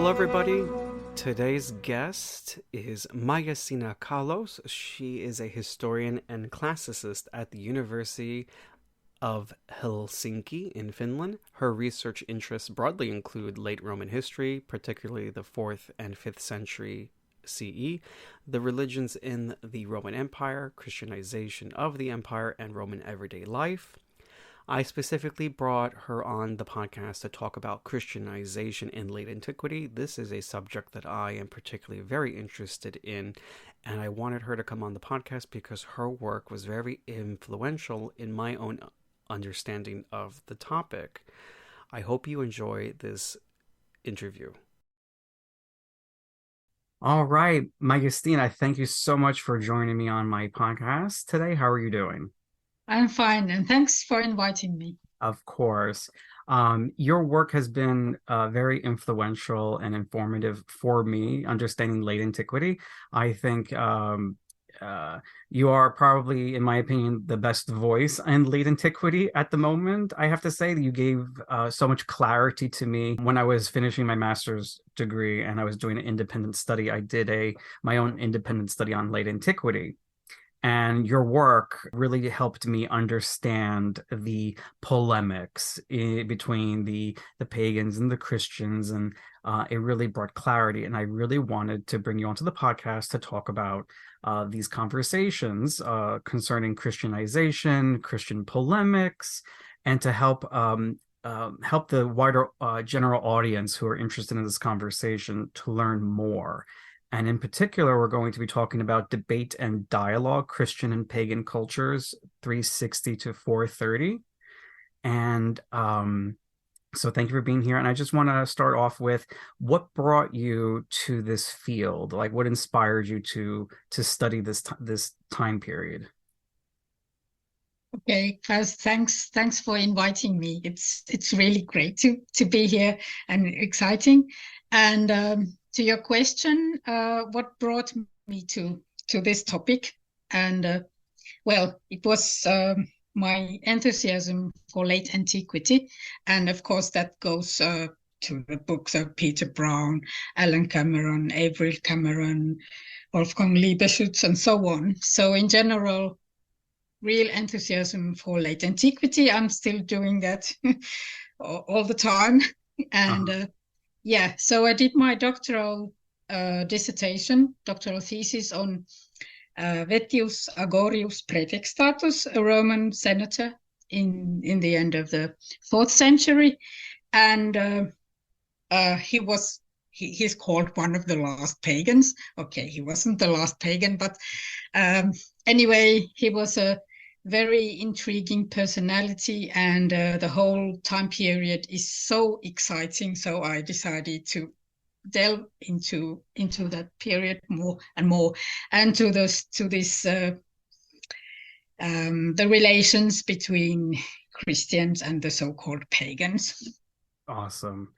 Hello, everybody. Today's guest is Maijastina Kahlos. She is a historian and classicist at the University of Helsinki in Finland. Her research interests broadly include late Roman history, particularly the 4th and 5th century CE, the religions in the Roman Empire, Christianization of the empire, and Roman everyday life. I specifically brought her on the podcast to talk about Christianization in late antiquity. This is a subject that I am particularly very interested in, and I wanted her to come on the podcast because her work was very influential in my own understanding of the topic. I hope you enjoy this interview. All right, Maijastina, thank you so much for joining me on my podcast today. How are you doing? I'm fine, and thanks for inviting me. Of course. Your work has been very influential and informative for me, understanding late antiquity. I think you are probably, in my opinion, the best voice in late antiquity at the moment. I have to say that you gave so much clarity to me. When I was finishing my master's degree and I was doing an independent study, I did my own independent study on late antiquity. And your work really helped me understand the polemics between the pagans and the Christians, and it really brought clarity. And I really wanted to bring you onto the podcast to talk about these conversations concerning Christianization, Christian polemics, and to help the wider general audience who are interested in this conversation to learn more. And in particular, we're going to be talking about debate and dialogue, Christian and pagan cultures, 360 to 430. And so thank you for being here. And I just want to start off with what brought you to this field? Like what inspired you to study this time period? Okay, first, thanks for inviting me. It's really great to be here and exciting. And to your question, what brought me to this topic? And well, it was my enthusiasm for late antiquity, and of course that goes to the books of Peter Brown, Alan Cameron, Avril Cameron, Wolfgang Liebeschutz, and so on. So in general, real enthusiasm for late antiquity. I'm still doing that all the time. And yeah, so I did my doctoral thesis on Vettius Agorius Praetextatus, a Roman senator in the end of the 4th century. And he's called one of the last pagans. Okay, he wasn't the last pagan, but anyway, he was a very intriguing personality, and the whole time period is so exciting. So I decided to delve into that period more and more, and to this the relations between Christians and the so-called pagans. Awesome.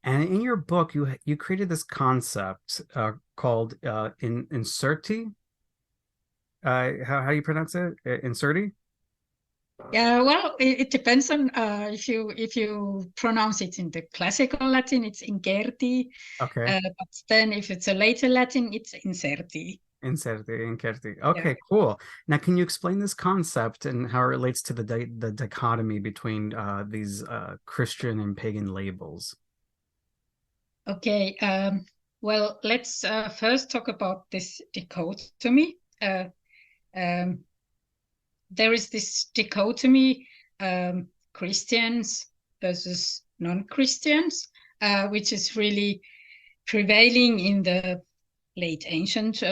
And in your book, you created this concept called inserti. How you pronounce it? Inserti? Yeah, well, it depends on if you pronounce it in the classical Latin, it's incerti. Okay. But then if it's a later Latin, it's inserti. Incerti. Yeah. Okay, cool. Now, can you explain this concept and how it relates to the dichotomy between these Christian and pagan labels? Okay. Well, let's first talk about this dichotomy. Um, there is this dichotomy, Christians versus non-Christians, which is really prevailing in the late ancient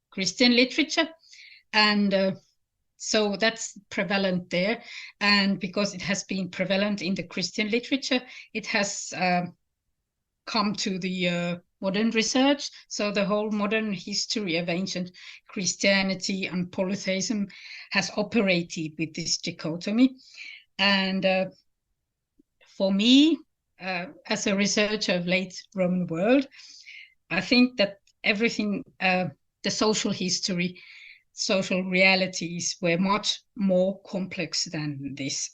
Christian literature. And so that's prevalent there. And because it has been prevalent in the Christian literature, it has come to the modern research. So the whole modern history of ancient Christianity and polytheism has operated with this dichotomy. And for me, as a researcher of late Roman world, I think that everything, the social history, social realities were much more complex than this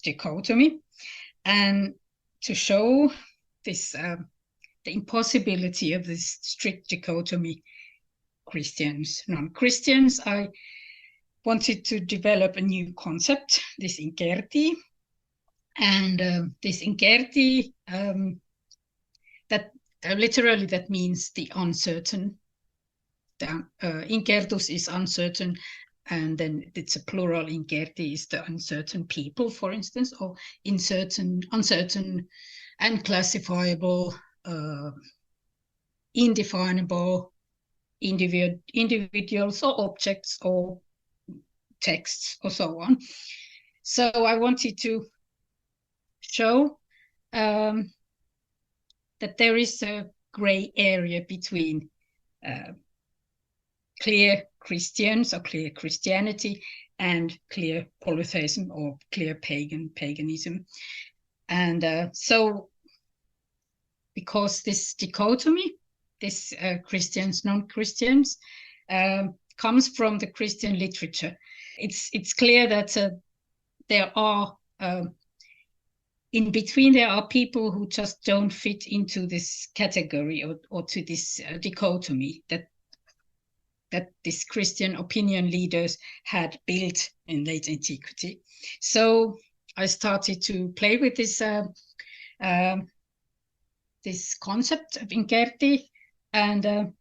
dichotomy. And to show this the impossibility of this strict dichotomy, Christians, non-Christians, I wanted to develop a new concept, this incerti. And this incerti, that literally that means the uncertain. Incertus is uncertain, and then it's a plural. Incerti is the uncertain people, for instance, or uncertain, unclassifiable, indefinable individuals or objects or texts or so on. So I wanted to show that there is a gray area between clear Christians or clear Christianity and clear polytheism or clear paganism. And so because this dichotomy, this Christians, non-Christians, comes from the Christian literature. It's clear that there are, in between, there are people who just don't fit into this category or to this dichotomy that these Christian opinion leaders had built in late antiquity. So I started to play with this this concept of incerti, and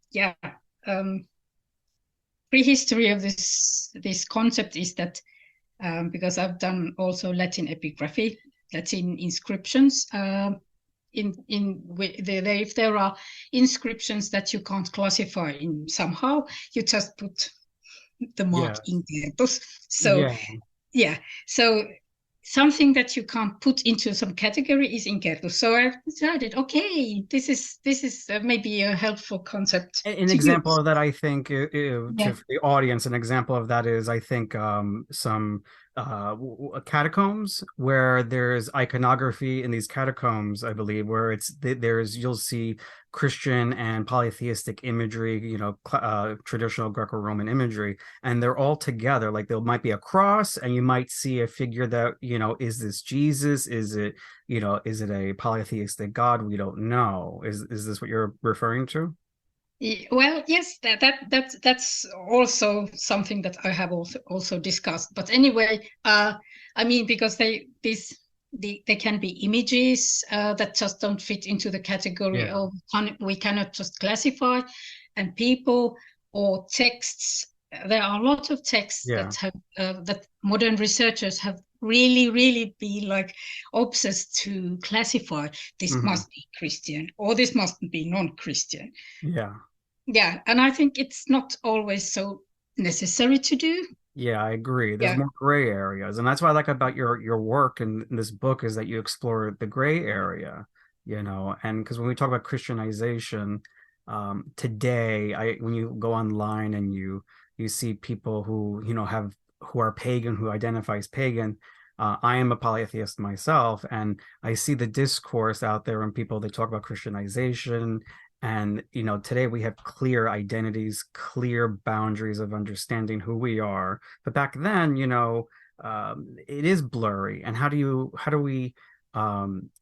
prehistory of this concept is that because I've done also Latin epigraphy, Latin inscriptions. If there are inscriptions that you can't classify in somehow, you just put the mark incertus. So so something that you can't put into some category is incertus. So I decided, okay, this is maybe a helpful concept. An example of that, I think, to the audience, an example of that is, I think, some catacombs where there's iconography in these catacombs, I believe, where you'll see Christian and polytheistic imagery, traditional Greco-Roman imagery, and they're all together. Like there might be a cross, and you might see a figure that, is this Jesus? Is it a polytheistic God? We don't know. Is this what you're referring to? Well, yes, that's also something that I have also discussed. But anyway, I mean, because they can be images that just don't fit into the category of we cannot just classify, and people or texts. There are a lot of texts that have that modern researchers have really been like obsessed to classify. This must be Christian or this must be non-Christian. Yeah, and I think it's not always so necessary to do. Yeah, I agree. There's more gray areas, and that's what I like about your work in this book is that you explore the gray area, and because when we talk about Christianization, today, when you go online and you see people who who are pagan, who identify as pagan. I am a polytheist myself, and I see the discourse out there when they talk about Christianization. And, today we have clear identities, clear boundaries of understanding who we are. But back then, it is blurry. And how do we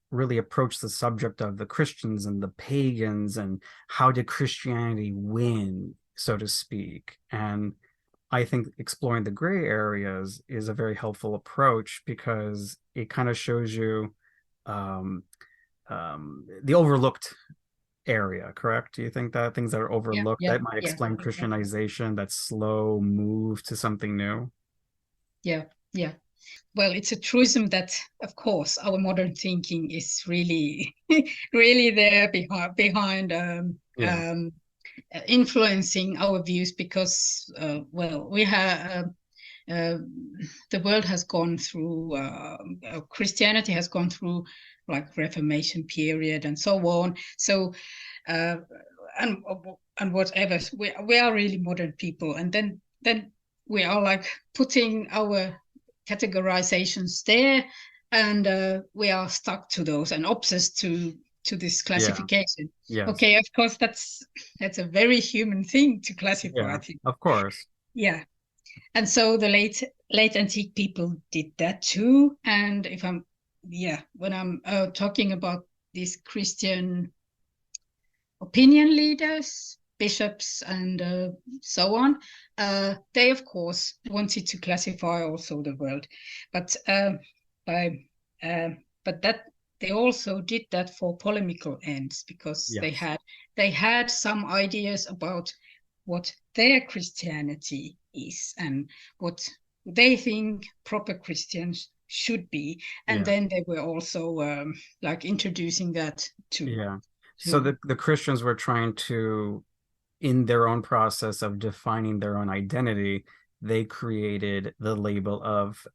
really approach the subject of the Christians and the pagans, and how did Christianity win, so to speak? And I think exploring the gray areas is a very helpful approach because it kind of shows you the overlooked area, correct? Do you think that things that are overlooked that might explain Christianization, that slow move to something new? Yeah. Well, it's a truism that, of course, our modern thinking is really, really there behind influencing our views because, we have the world has gone through, Christianity has gone through like Reformation period and so on. So, and whatever, we are really modern people, and then we are like putting our categorizations there, and we are stuck to those and obsessed to this classification. Yes. Okay, of course, that's a very human thing to classify. I think. Of course. Yeah. And so the late antique people did that too. And when I'm talking about these Christian opinion leaders, bishops, and so on, they of course wanted to classify also the world, but by but that they also did that for polemical ends, because Yes. they had some ideas about what their Christianity is and what they think proper Christians should be, and Yeah. then they were also like introducing that Yeah. So to the Christians were trying to, in their own process of defining their own identity, they created the label of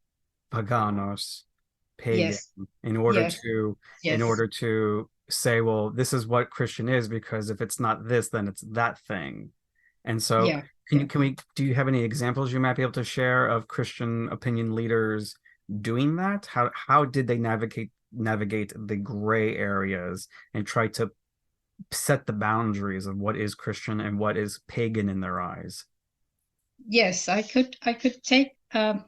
paganos, pagan, yes, in order yes, to yes, say, well, this is what Christian is, because if it's not this, then it's that thing. And so yeah, yeah. do you have any examples you might be able to share of Christian opinion leaders doing that? How did they navigate the gray areas and try to set the boundaries of what is Christian and what is pagan in their eyes? Yes, I could take um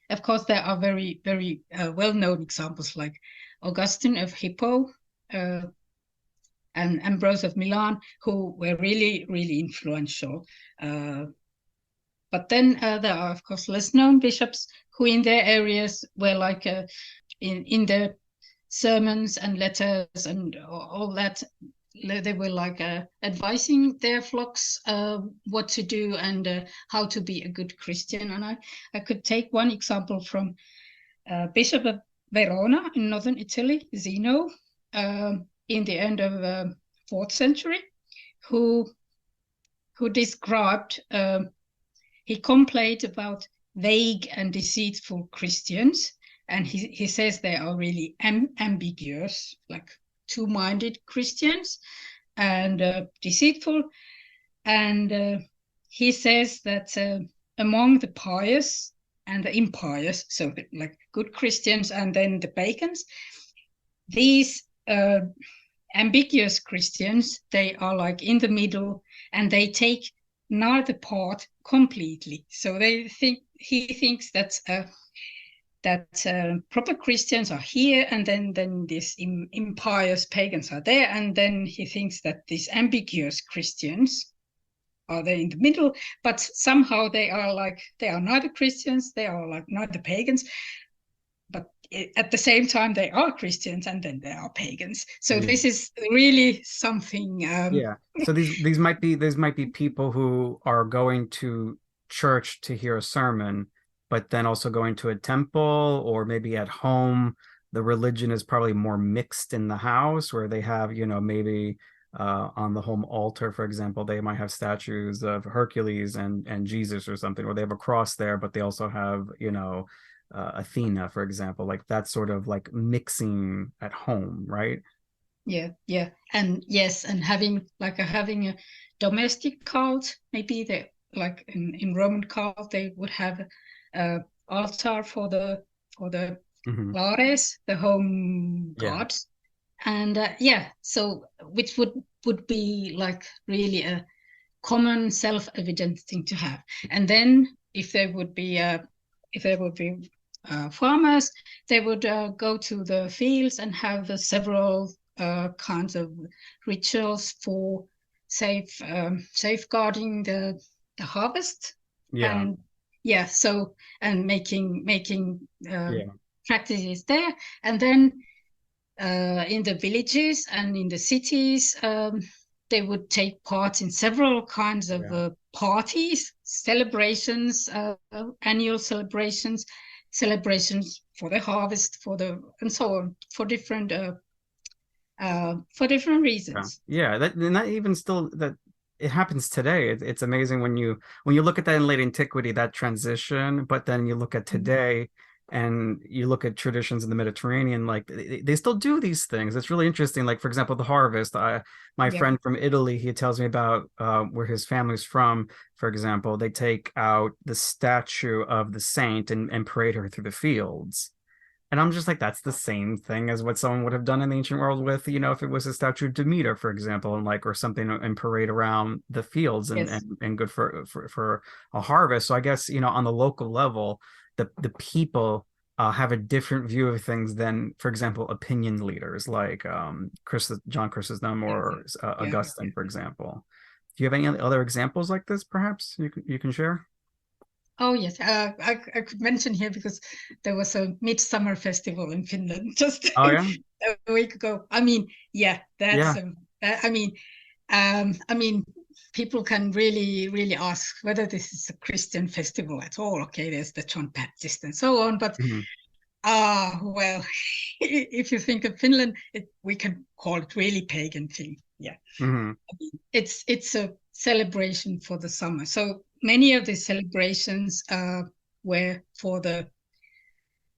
of course there are very very well-known examples like Augustine of Hippo, uh, and Ambrose of Milan, who were really really influential. But then there are of course less known bishops who in their areas were like in their sermons and letters and all that, they were like advising their flocks what to do and how to be a good Christian. And I could take one example from Bishop of Verona in northern Italy, Zeno, in the end of fourth century, who described he complained about vague and deceitful Christians, and he says they are really ambiguous, like two-minded Christians, and deceitful. And he says that among the pious and the impious, so like good Christians and then the pagans, these ambiguous Christians, they are like in the middle, and they take neither part completely. So he thinks that proper Christians are here, and then these impious pagans are there, and then he thinks that these ambiguous Christians are there in the middle, but somehow they are neither Christians, they are like neither pagans, but at the same time they are Christians and then they are pagans. So Yeah. this is really something. Yeah. So these might be people who are going to church to hear a sermon, but then also going to a temple, or maybe at home. The religion is probably more mixed in the house, where they have, maybe on the home altar, for example, they might have statues of Hercules and Jesus or something, or they have a cross there, but they also have, Athena, for example, like that sort of like mixing at home, right? Yeah, yeah, and yes, and having a domestic cult, maybe they like in Roman cult they would have a altar for the Hmm. lares, the home Yeah. gods, and yeah, so which would be like really a common self-evident thing to have. And then if there would be farmers, they would go to the fields and have several kinds of rituals for safeguarding the harvest. Yeah. And yeah, so and making Yeah. practices there. And then in the villages and in the cities, they would take part in several kinds of Yeah. parties, celebrations, annual celebrations, celebrations for the harvest, and so on, for different Yeah. reasons. Yeah. That even still, that it happens today. It's amazing when you look at that in late antiquity, that transition, but then you look at Mhm. today and you look at traditions in the Mediterranean, like they still do these things. It's really interesting. Like, for example, the harvest. My Yeah, friend from Italy, he tells me about where his family's from. For example, they take out the statue of the saint and parade her through the fields. And I'm just like, that's the same thing as what someone would have done in the ancient world with, if it was a statue of Demeter, for example, and like, or something, and parade around the fields yes, and good for a harvest. So I guess, on the local level, the people have a different view of things than, for example, opinion leaders like John Chrysostom Yeah, or yeah. Augustine, for example. Do you have any other examples like this, perhaps you can share? Oh yes, I could mention here because there was a midsummer festival in Finland just Oh yeah, a week ago. I mean, yeah, that's yeah. I mean, people can really ask whether this is a Christian festival at all. Okay, there's the John Baptist and so on, but Hmm. well, if you think of Finland, we can call it really pagan thing. Yeah, Hmm. it's a celebration for the summer. So many of the celebrations were for the,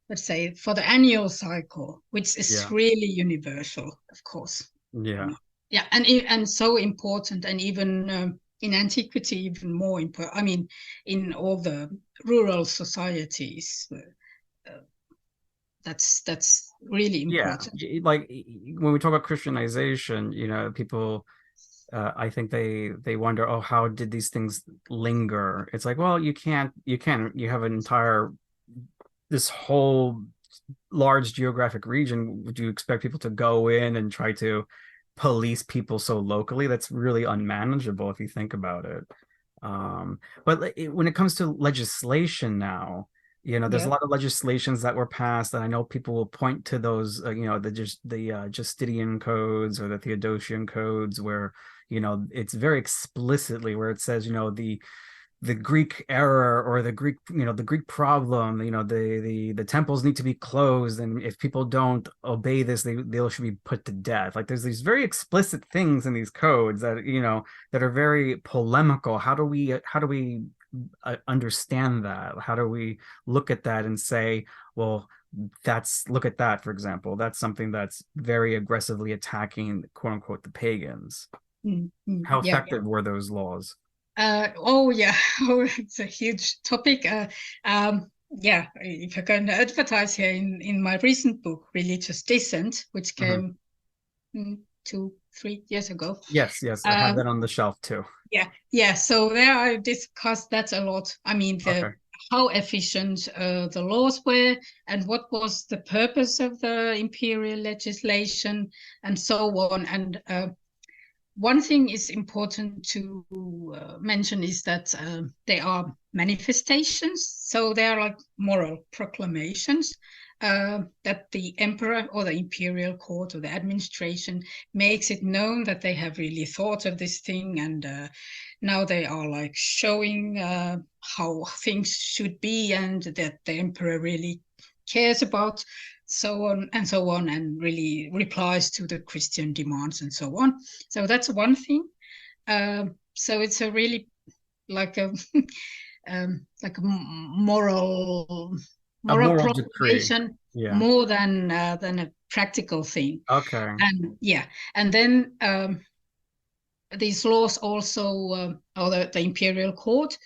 let's say, for the annual cycle, which is Yeah, really universal, of course. yeah, Yeah, and so important, and even in antiquity, even more important. I mean, in all the rural societies, that's really yeah. important. Like when we talk about Christianization, people I think they wonder, oh, how did these things linger? It's like, well, you have an entire this whole large geographic region. Would you expect people to go in and try to police people so locally? That's really unmanageable if you think about it. But when it comes to legislation now, there's a Yeah. lot of legislations that were passed, and I know people will point to those, the Justinian codes or the Theodosian codes, where it's very explicitly where it says, the Greek error or the Greek problem, the temples need to be closed, and if people don't obey this, they should be put to death. Like there's these very explicit things in these codes that that are very polemical. How do we understand that? How do we look at that and say, well, look at that, for example, that's something that's very aggressively attacking, quote unquote, the pagans. How Yeah. effective were those laws? Oh yeah, oh, it's a huge topic. Yeah, if I can advertise here in my recent book, Religious Dissent, which Mhm. came 2, 3 years ago. Yes, yes, I have Um, that on the shelf too. yeah, yeah. So there I discussed that a lot. I mean, the Okay. how efficient the laws were, and what was the purpose of the imperial legislation, and so on. And one thing is important to mention is that they are manifestations, so they are like moral proclamations that the emperor or the imperial court or the administration makes it known that they have really thought of this thing, and now they are like showing how things should be, and that the emperor really cares about so on and so on, and really replies to the Christian demands and so on. So that's one thing. So it's a really like a like a A moral moral decree. proclamation Yeah. more than a practical thing. Okay. And yeah, and then these laws also, or the imperial court,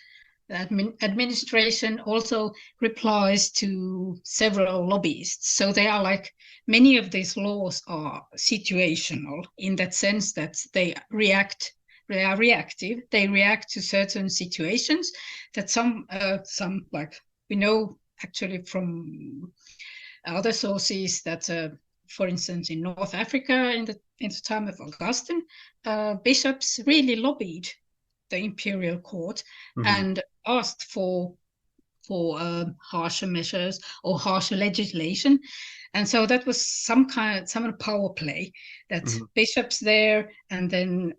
the administration also replies to several lobbyists. So they are like, many of these laws are situational in that sense that they are reactive. They react to certain situations that some like we know actually from other sources that, for instance, in North Africa in the time of Augustine, bishops really lobbied the imperial court Hmm. and asked for harsher measures or harsher legislation. And so that was some of power play that Hmm. bishops there, and then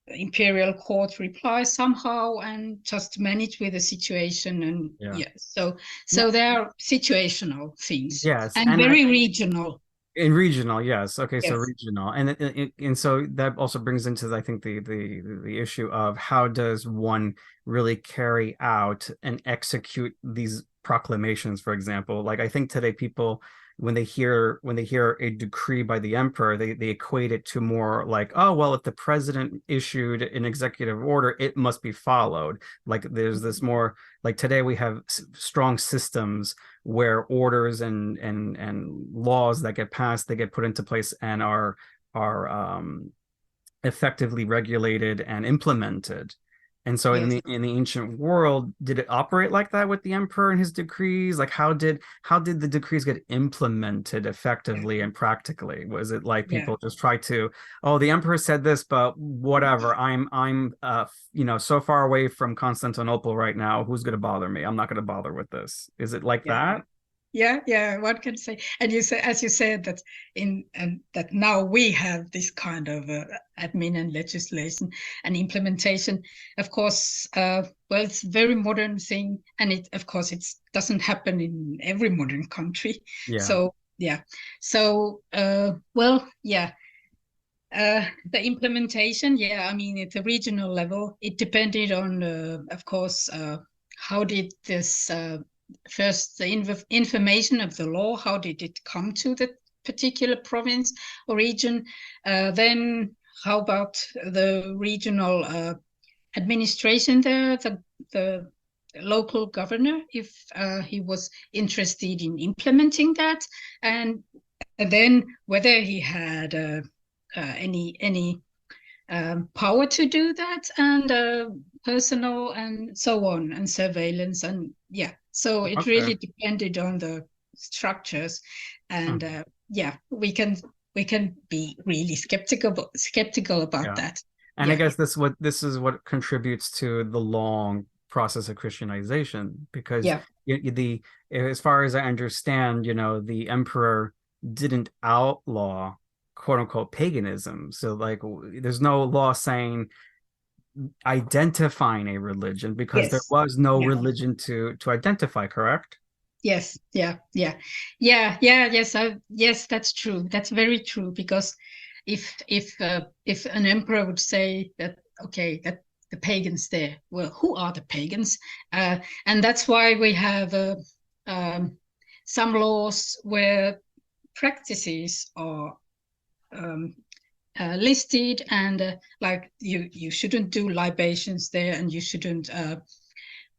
imperial court replies somehow and just manage with the situation. And Yeah. yeah, so No, so there are situational things yes, and and very regional. in regional, yes. Okay, so Yes. regional, and so that also brings into, I think, the issue of how does one really carry out and execute these proclamations, for example. Like I think today people, when they hear a decree by the emperor, they equate it to more like, oh well, if the president issued an executive order, it must be followed. Like there's this more, like today we have strong systems where orders and laws that get passed, they get put into place and are effectively regulated and implemented. And so yes, in the ancient world, did it operate like that with the emperor and his decrees? Like how did the decrees get implemented yeah, effectively and practically? Was it like yeah. people just try to, oh, the emperor said this, but whatever. I'm you know, so far away from Constantinople right now. Who's going to bother me? I'm not going to bother with this. Is it like Yeah, that? yeah, yeah. One can say, and you say, as you said, that that now we have this kind of admin and legislation and implementation. Of course, well, it's a very modern thing, and it, of course, it doesn't happen in every modern country. Yeah. So yeah, so well, yeah. The implementation, yeah, I mean, at the regional level, it depended on, of course, how did this first the information of the law, how did it come to the particular province or region? Then how about the regional administration there, the local governor, if he was interested in implementing that, and then whether he had any power to do that, and personal and so on, and surveillance, and yeah, so it Okay. really depended on the structures, and Mhm. yeah, we can be really skeptical about Yeah. that. And I Yeah, guess this is what contributes to the long process of Christianization, because yeah, the as far as I understand, you know, the emperor didn't outlaw quote unquote paganism. So like there's no law saying identifying a religion because there yes, was no yeah. religion to identify, correct? Yes, yeah, yeah, yeah, yeah. Yes, yes, that's true. That's very true. Because if an emperor would say that, okay, that the pagans there, well, who are the pagans? And that's why we have um, some laws where practices are um, listed, and like you shouldn't do libations there, and you shouldn't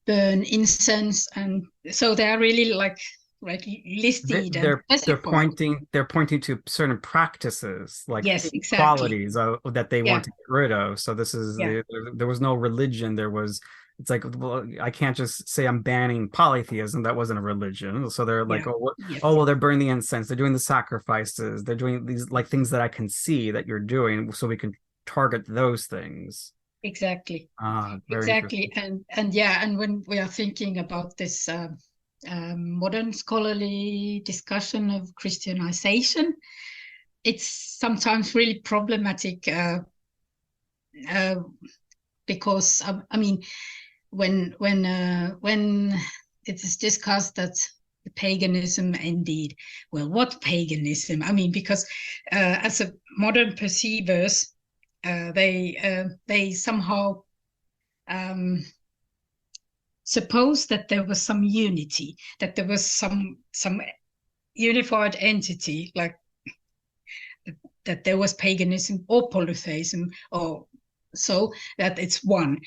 burn incense, and so they are really like right listed and specified. They're pointing to certain practices like Yes, exactly. qualities that they want Yeah, to get rid of. So yeah, there was no religion. There was it's like, well, I can't just say I'm banning polytheism. That wasn't a religion. So they're like, yeah, oh, yes, oh, well, they're burning the incense. They're doing the sacrifices. They're doing these like things that I can see that you're doing, so we can target those things. exactly, Ah, very exactly. interesting. And yeah, and when we are thinking about this modern scholarly discussion of Christianization, it's sometimes really problematic, uh, because I mean, when it is discussed that the paganism, indeed, well, what paganism? I mean, because as a modern perceivers, they somehow suppose that there was some unity, that there was some unified entity, like that there was paganism or polytheism, or so, that it's one.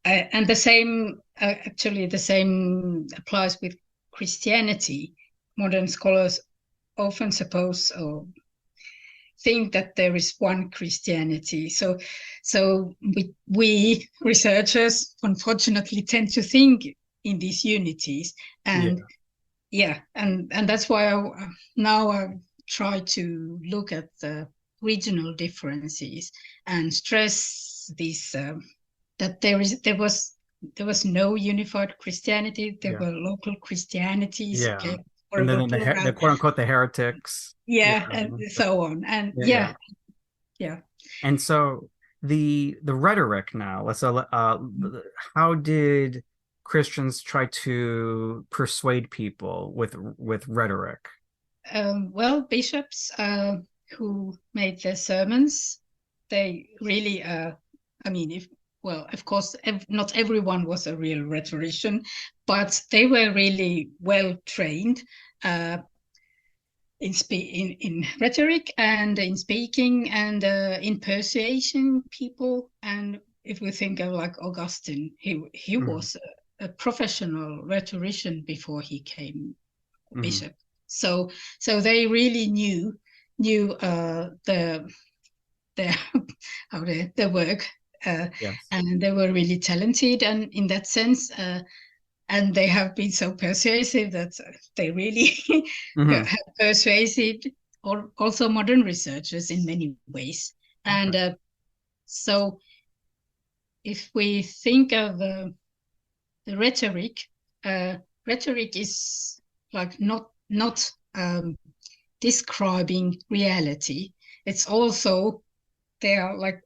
And the same, actually, the same applies with Christianity. Modern scholars often suppose or think that there is one Christianity. So we researchers unfortunately tend to think in these unities, and Yeah. yeah, and that's why now I try to look at the regional differences and stress this, that there was no unified Christianity. There Yeah. were local Christianities, Yeah. okay, And then horrible the plural, quote unquote the heretics. Yeah. yeah, and so on, and Yeah. Yeah. yeah, yeah. And so the rhetoric now, how did Christians try to persuade people with rhetoric? Well, bishops who made their sermons, they really, I mean, if well, of course, not everyone was a real rhetorician, but they were really well trained uh, in rhetoric and in speaking and in persuasion people. And if we think of like Augustine, he Mhm. was a professional rhetorician before he came Mhm. bishop. So they really knew the how the work, Yes. and they were really talented, and in that sense, and they have been so persuasive that they really Hmm. have persuaded or also modern researchers in many ways. Okay. And so if we think of the rhetoric, rhetoric is like not describing reality. It's also, they are like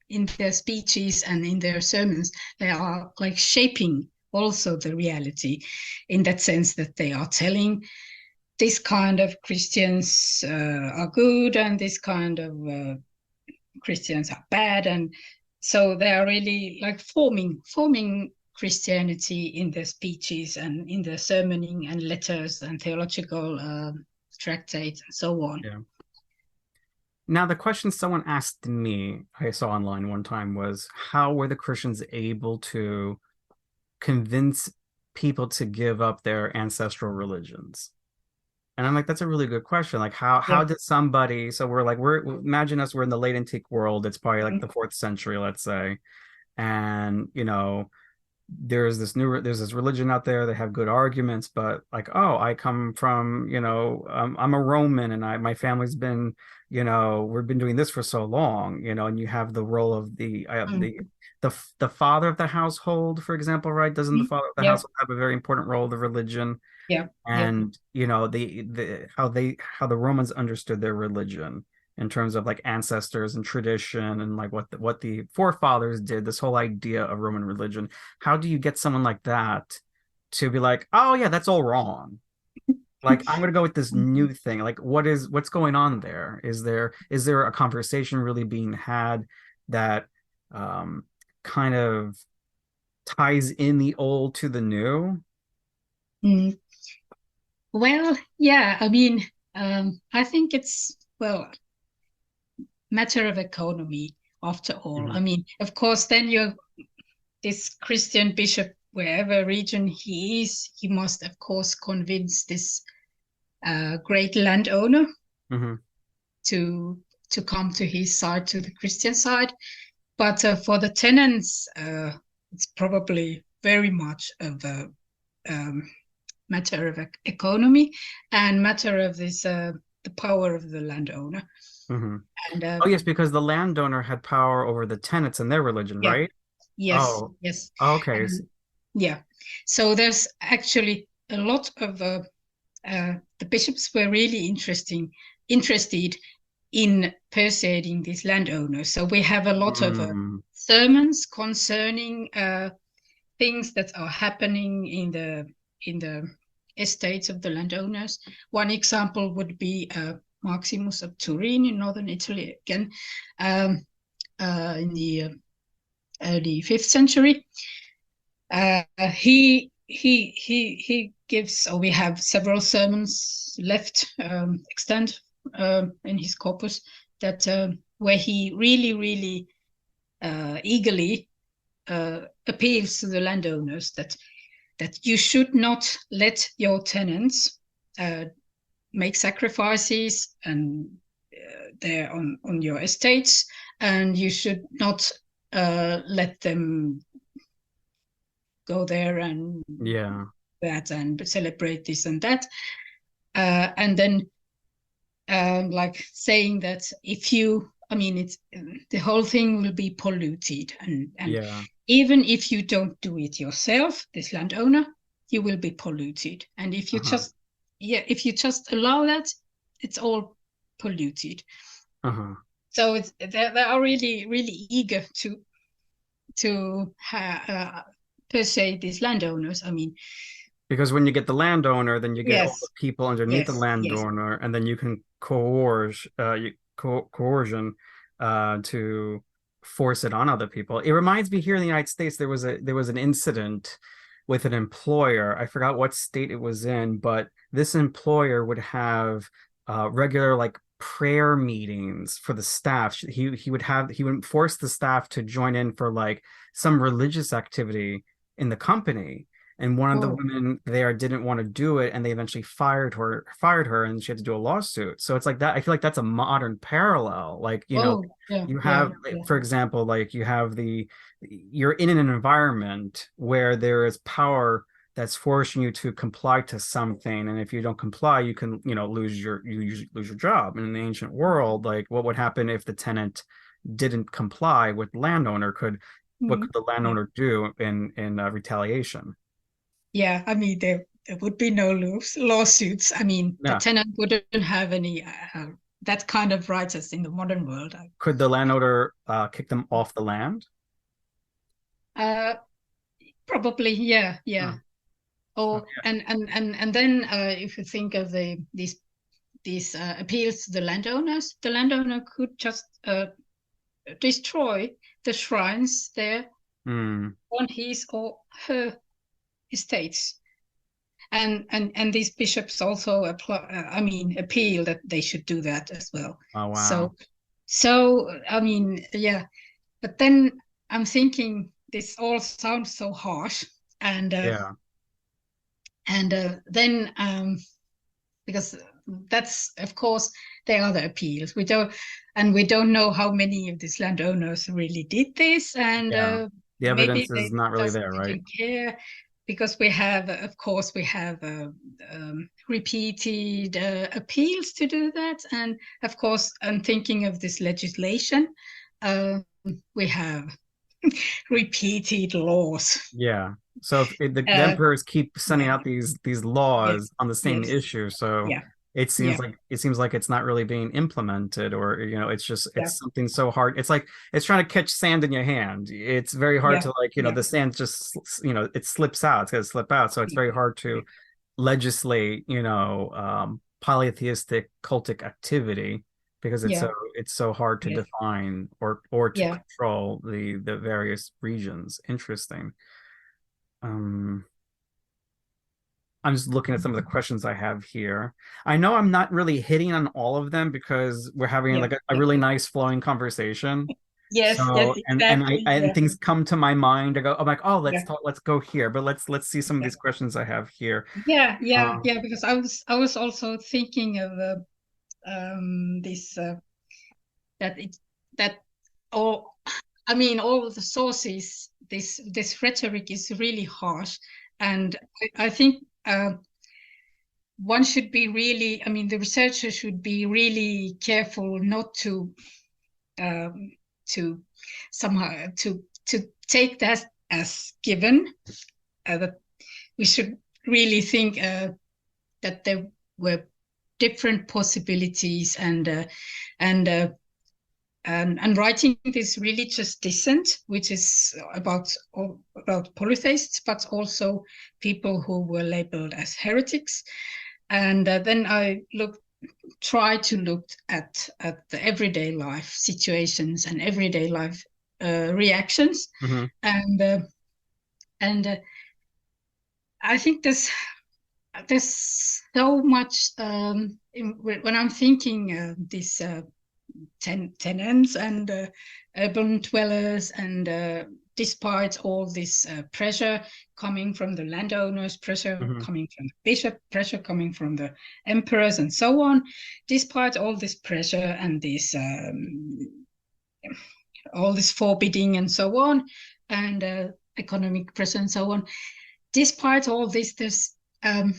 in their speeches and in their sermons, they are like shaping also the reality, in that sense that they are telling this kind of Christians are good and this kind of Christians are bad. And so they are really like forming Christianity in their speeches and in their sermoning and letters and theological tractates and so on. Yeah. Now, the question someone asked me, I saw online one time, was how were the Christians able to convince people to give up their ancestral religions? And I'm like, that's a really good question. Like, how Yeah. did somebody? So we're imagine us, we're in the late antique world. It's probably like the fourth century, let's say, and there's this religion out there. They have good arguments, but like, oh, I come from, I'm a Roman, and my family's been, we've been doing this for so long, and you have the role of the father of the household, for example, right? Doesn't the father of the Yeah, household have a very important role of the religion? yeah, yeah. And the how the Romans understood their religion in terms of like ancestors and tradition, and like what the forefathers did, this whole idea of Roman religion. How do you get someone like that to be like, oh yeah, that's all wrong? Like, I'm gonna go with this new thing. Like, what's going on there? Is there a conversation really being had that um kind of ties in the old to the new? Mm. Well, yeah, I mean, I think it's, well, matter of economy after all. I Hmm. mean, of course, then you, this Christian bishop, wherever region he is, he must, of course, convince this great landowner Hmm. to to come to his side, to the Christian side. But for the tenants, it's probably very much of a matter of economy and matter of this the power of the landowner. Hmm. And Oh yes, because the landowner had power over the tenants and their religion, yeah, right? yes, Oh, yes, okay. yeah. So there's actually a lot of the bishops were really interested in persuading these landowners. So we have a lot of Mm, sermons concerning things that are happening in the estates of the landowners. One example would be Maximus of Turin in northern Italy, again, um, in the early 5th century. He gives, or we have several sermons left extant in his corpus, that where he really eagerly appeals to the landowners that you should not let your tenants make sacrifices and there on your estates, and you should not let them go there and yeah, that and celebrate this and that, and then like saying that if you, I mean, it's, the whole thing will be polluted, and yeah. even if you don't do it yourself, this landowner, you will be polluted. And if you Uh-huh. just, yeah, if you just allow that, it's all polluted. Uh-huh. So it's, they are really eager to persuade these landowners. I mean, Because when you get the landowner, then you get all the yes, people underneath the yes. landowner, and then you can coercion to force it on other people. It reminds me here in the United States, there was an incident with an employer. I forgot what state it was in, but this employer would have regular like prayer meetings for the staff. He would force the staff to join in for like some religious activity in the company. and one of the Oh, women there didn't want to do it, and they eventually fired her, and she had to do a lawsuit. So it's like that. I feel like that's a modern parallel. Like, oh, yeah, you yeah, have, yeah. for example, like you're in an environment where there is power that's forcing you to comply to something, and if you don't comply, you can, lose your job. And in the ancient world, like, what would happen if the tenant didn't comply with the landowner? What Mm. could the Yeah, landowner do in retaliation? yeah. I mean, there would be no lawsuits. I mean, the Yeah. tenant wouldn't have any that kind of rights as in the modern world. Could the landowner kick them off the land? Uh, Probably, yeah, Oh, yeah. Or okay. and then if you think of these appeals to the landowner could just destroy the shrines there Hmm. on his or her estates. And these bishops also apply, I mean, appeal that they should do that as well. Oh, wow. So, so I mean, yeah. But then I'm thinking this all sounds so harsh, and Yeah. then because that's of course there are the appeals. We don't know how many of these landowners really did this, and Yeah. The maybe evidence is they not really just there, right? didn't care, because we have, of course, we have repeated appeals to do that, and of course, I'm thinking of this legislation. Uh, we have repeated laws. Yeah. So if the Uh, emperors keep sending yeah, out these yes, laws on the same yes, issue, so yeah, it yeah, like it seems like it's not really being implemented, or yeah, it's something so hard. It's like it's trying to catch sand in your hand. It's very hard yeah, to, like, yeah, the sand just, it slips out. It's going to slip out. So it's yeah, very hard yeah, to legislate, polytheistic cultic activity, because yeah, it's so hard to yes, define or to yeah. control the various regions. Interesting. Um, I'm just looking at some of the questions I have here. I know I'm not really hitting on all of them because we're having Yeah, like a yeah. really nice flowing conversation. Yes, yes, So, exactly. and Yeah, things come to my mind. I'm like, oh, yeah, let's go here. But let's see some of yeah, these questions I have here. yeah, yeah, Um, yeah. Because I was also thinking of this that it that all I mean all the sources. This rhetoric is really harsh, and I think one should be really. I mean, the researcher should be really careful not um, to somehow to take that as given. That we should really think that there were different possibilities, and and writing this religious dissent, which is about polytheists, but also people who were labeled as heretics. And then I try to look at the everyday life situations and everyday life reactions, mhm. and I think there's so much when I'm thinking these tenants and urban dwellers, and despite all this pressure coming from the landowners, pressure Mhm. coming from the bishop, pressure coming from the emperors, and so on, despite all this pressure and this all this forbidding and so on, and economic pressure and so on, despite all this, um,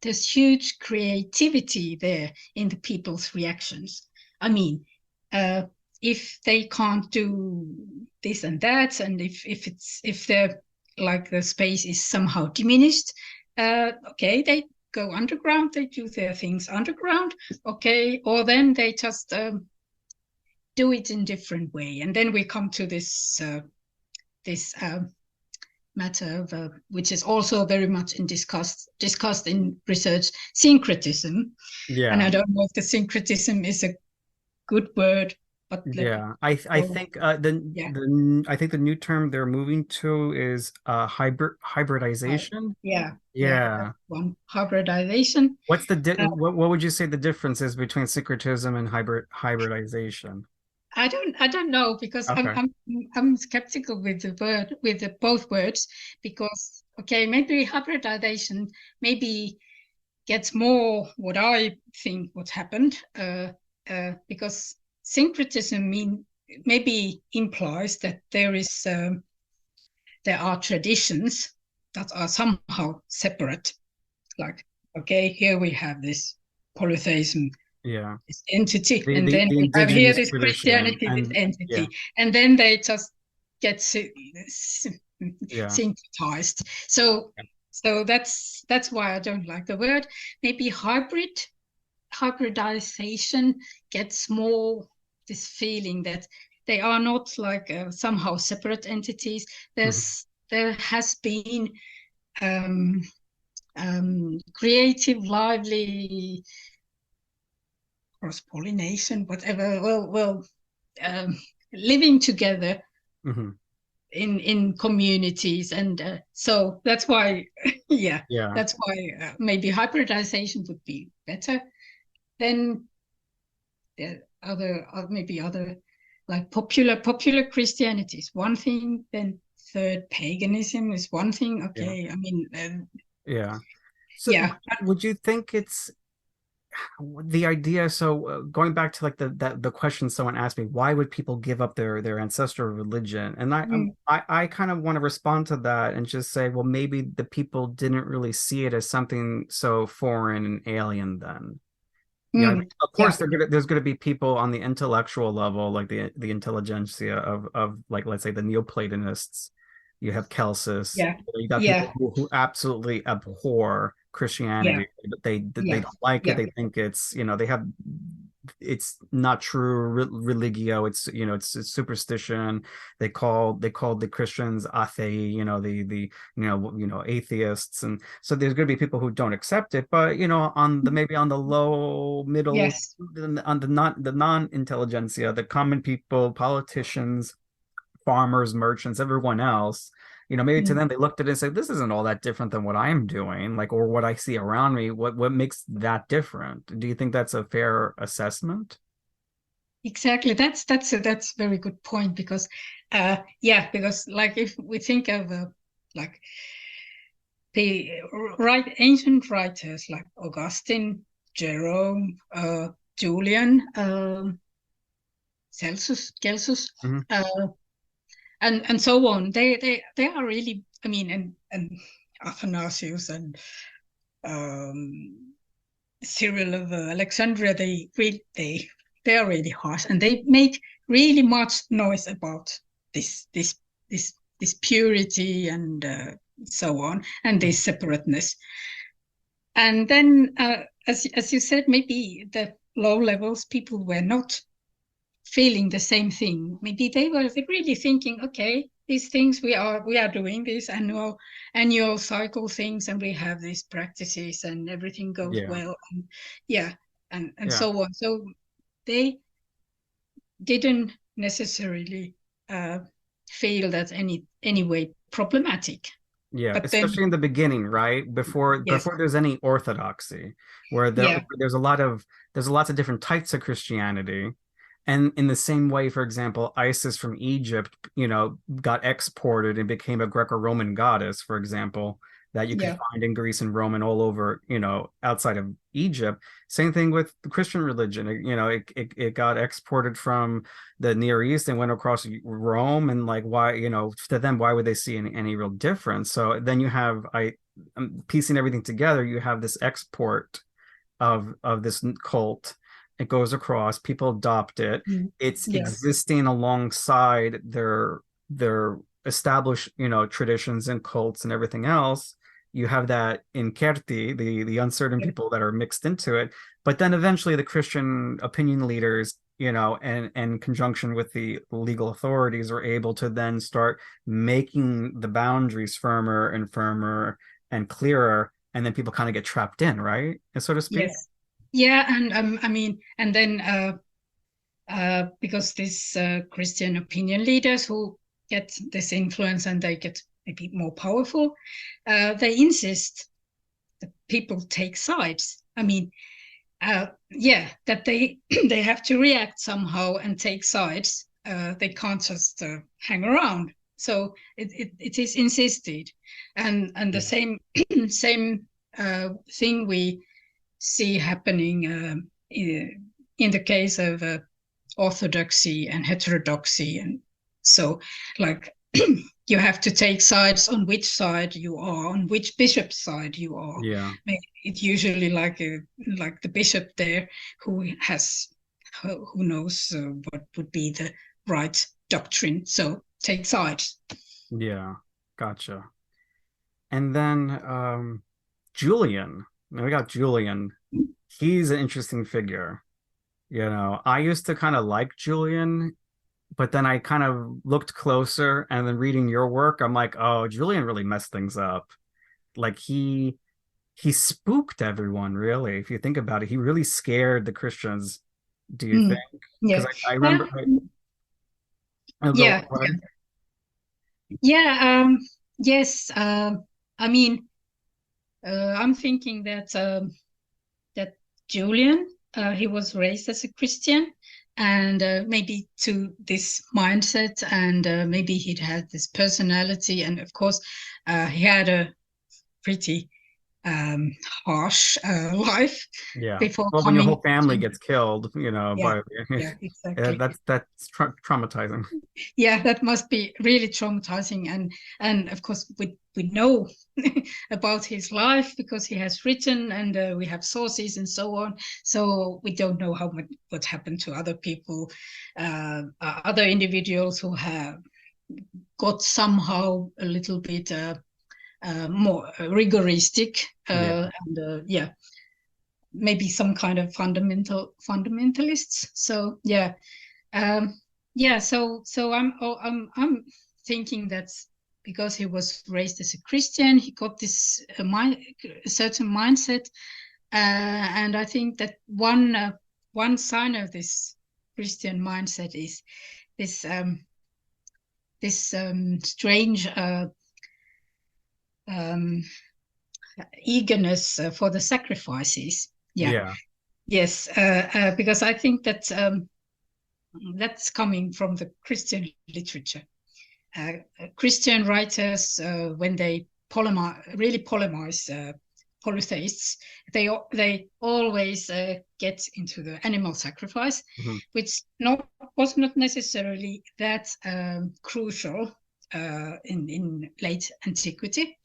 there's huge creativity there in the people's reactions. I mean, uh, if they can't do this and that, and if the like the space is somehow diminished, okay, they go underground, they do their things underground, okay, or then they just do it in different way, and then we come to this matter of which is also very much discussed in research, syncretism. And Yeah. I don't know if the syncretism is a good word, but Yeah, I oh, think yeah, I think the new term they're moving to is hybridization. yeah, yeah, Yeah. that's one, hybridization. What's the di uh, what would you say the difference is between syncretism and hybridization? I don't know, because Okay. I'm skeptical with the word, with both words, because okay, maybe hybridization maybe gets more what I think what happened, because syncretism maybe implies that there are traditions that are somehow separate. Like, okay, here we have this polytheism, Yeah. this entity, The and the, then the we have here indigenous this tradition Christianity, this and yeah, entity, and then they just get yeah. syncretized. So that's why I don't like the word. Maybe hybridization gets more this feeling that they are not like somehow separate entities. Mhm. There has been um, creative, lively cross-pollination, whatever. Um, living together Mhm. in communities, and so that's why, yeah, Yeah. that's why maybe hybridization would be better. Then maybe other like popular Christianity is one thing. Then third paganism is one thing. Yeah. Okay, I mean, Yeah. So yeah. would you think it's the idea? So going back to like the question someone asked me, why would people give up their ancestral religion? And I kind of want to respond to that and just say, well, maybe the people didn't really see it as something so foreign and alien then. Yeah, I mean, of Yeah, course there's gonna be people on the intellectual level, like the intelligentsia of like let's say the Neoplatonists. You have Celsus. yeah, You got yeah, people who absolutely abhor yeah, Christianity, but they yeah, don't like it. yeah, They think it's they have it's not true religio. It's it's superstition. They called the Christians athei. The atheists, and so there's going to be people who don't accept it, but on the maybe on the low middle, yes. on the non-intelligentsia, the common people, politicians, farmers, merchants, everyone else, maybe to Mm. them they looked at it and said, this isn't all that different than what I'm doing, like, or what I see around me. What makes that different? Do you think that's a fair assessment? Exactly. That's a very good point, because yeah, because like if we think of like the ancient writers like Augustine, Jerome, Julian, Celsus, Hmm. uh, and so on. They are really, I mean, and Athanasius and um, Cyril of Alexandria. They are really harsh, and they make really much noise about this this this purity and so on, and this separateness. And then, as you said, maybe the low levels people were not feeling the same thing. Maybe they were really thinking, okay, these things we are doing these annual cycle things, and we have these practices, and everything goes Yeah. well, and yeah, and Yeah. so on. So they didn't necessarily uh, feel that any way problematic. Yeah, But then, especially in the beginning, right? yes, Before there's any orthodoxy, where yeah, there's lots of different types of Christianity. And in the same way, for example, Isis from Egypt, got exported and became a Greco-Roman goddess, for example, that you could yeah, find in Greece and Rome and all over, outside of Egypt. Same thing with the Christian religion. It got exported from the Near East and went across Rome, and like, why, to them, why would they see any real difference? So then I'm piecing everything together. You have this export of this cult. It goes across, people adopt it. mm, It's yes, existing alongside their established, traditions and cults and everything else. You have that incerti, the uncertain yeah, people that are mixed into it. But then eventually the Christian opinion leaders, and in conjunction with the legal authorities, are able to then start making the boundaries firmer and firmer and clearer, and then people kind of get trapped in, right? So to speak. yes, yeah, and I mean, and then because these Christian opinion leaders who get this influence and they get maybe more powerful, they insist that people take sides. I mean, yeah, that they they have to react somehow and take sides. They can't just hang around. So it is insisted. and the same same thing we see happening in the case of orthodoxy and heterodoxy, and so like you have to take sides on which side you are, on which bishop's side you are. Yeah. It's usually like the bishop there who knows what would be the right doctrine. So take sides. Yeah. Gotcha. And then Julian. We got Julian. He's an interesting figure. I used to kind of like Julian, but then I kind of looked closer, and then reading your work, I'm like, oh, Julian really messed things up. Like he spooked everyone, really. If you think about it, he really scared the Christians. Do you think? Yeah. Because I remember. I'll go Yeah. ahead. Yeah. Yes. I mean, I'm thinking that that Julian, he was raised as a Christian, and maybe to this mindset, and maybe he'd had this personality, and of course, he had a pretty harsh life Yeah. before Well, when your coming whole family to, gets killed, yeah, by yeah, exactly. that's traumatizing. Yeah, that must be really traumatizing, and of course we know about his life because he has written, and we have sources and so on. So we don't know what happened to other people, other individuals who have got somehow a little bit more rigoristic, Yeah. and yeah, maybe some kind of fundamentalists. So yeah. Yeah, so I'm thinking that's because he was raised as a Christian, he got this a certain mindset, and I think that one sign of this Christian mindset is this strange um, eagerness for the sacrifices. Yeah, Yeah. yes, because I think that that's coming from the Christian literature. Christian writers, when they really polemize polytheists, they always get into the animal sacrifice, Mhm. which was not necessarily that crucial in late antiquity.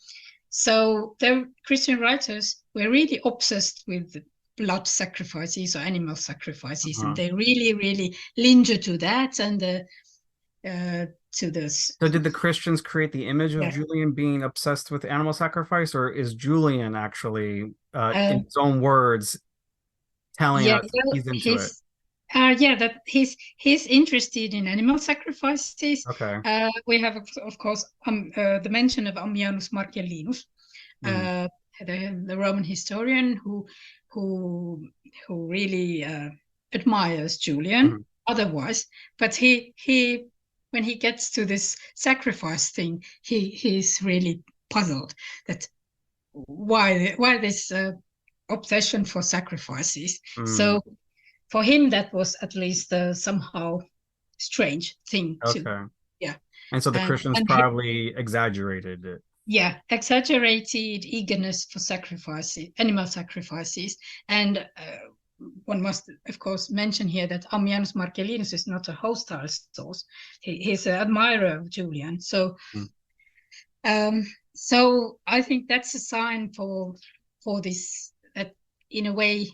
So the Christian writers were really obsessed with blood sacrifices or animal sacrifices, and Uh-huh. they really linger to that, and to this. So did the Christians create the image of Yeah. Julian being obsessed with animal sacrifice, or is Julian actually, in Um, his own words, telling yeah, us well, he's into it? yeah, that he's interested in animal sacrifices. Okay. We have, of course, the mention of Ammianus Marcellinus, Mm. uh, the Roman historian who really admires Julian. Mhm. Otherwise, but he when he gets to this sacrifice thing, he's really puzzled that why this obsession for sacrifices. Mm. So for him, that was at least somehow strange thing to, Okay. yeah, And so the Christians and probably exaggerated it. yeah, exaggerated eagerness for sacrifices, animal sacrifices, and one must, of course, mention here that Ammianus Marcellinus is not a hostile source. He's an admirer of Julian. Mm. Um, so I think that's a sign for this, that in a way,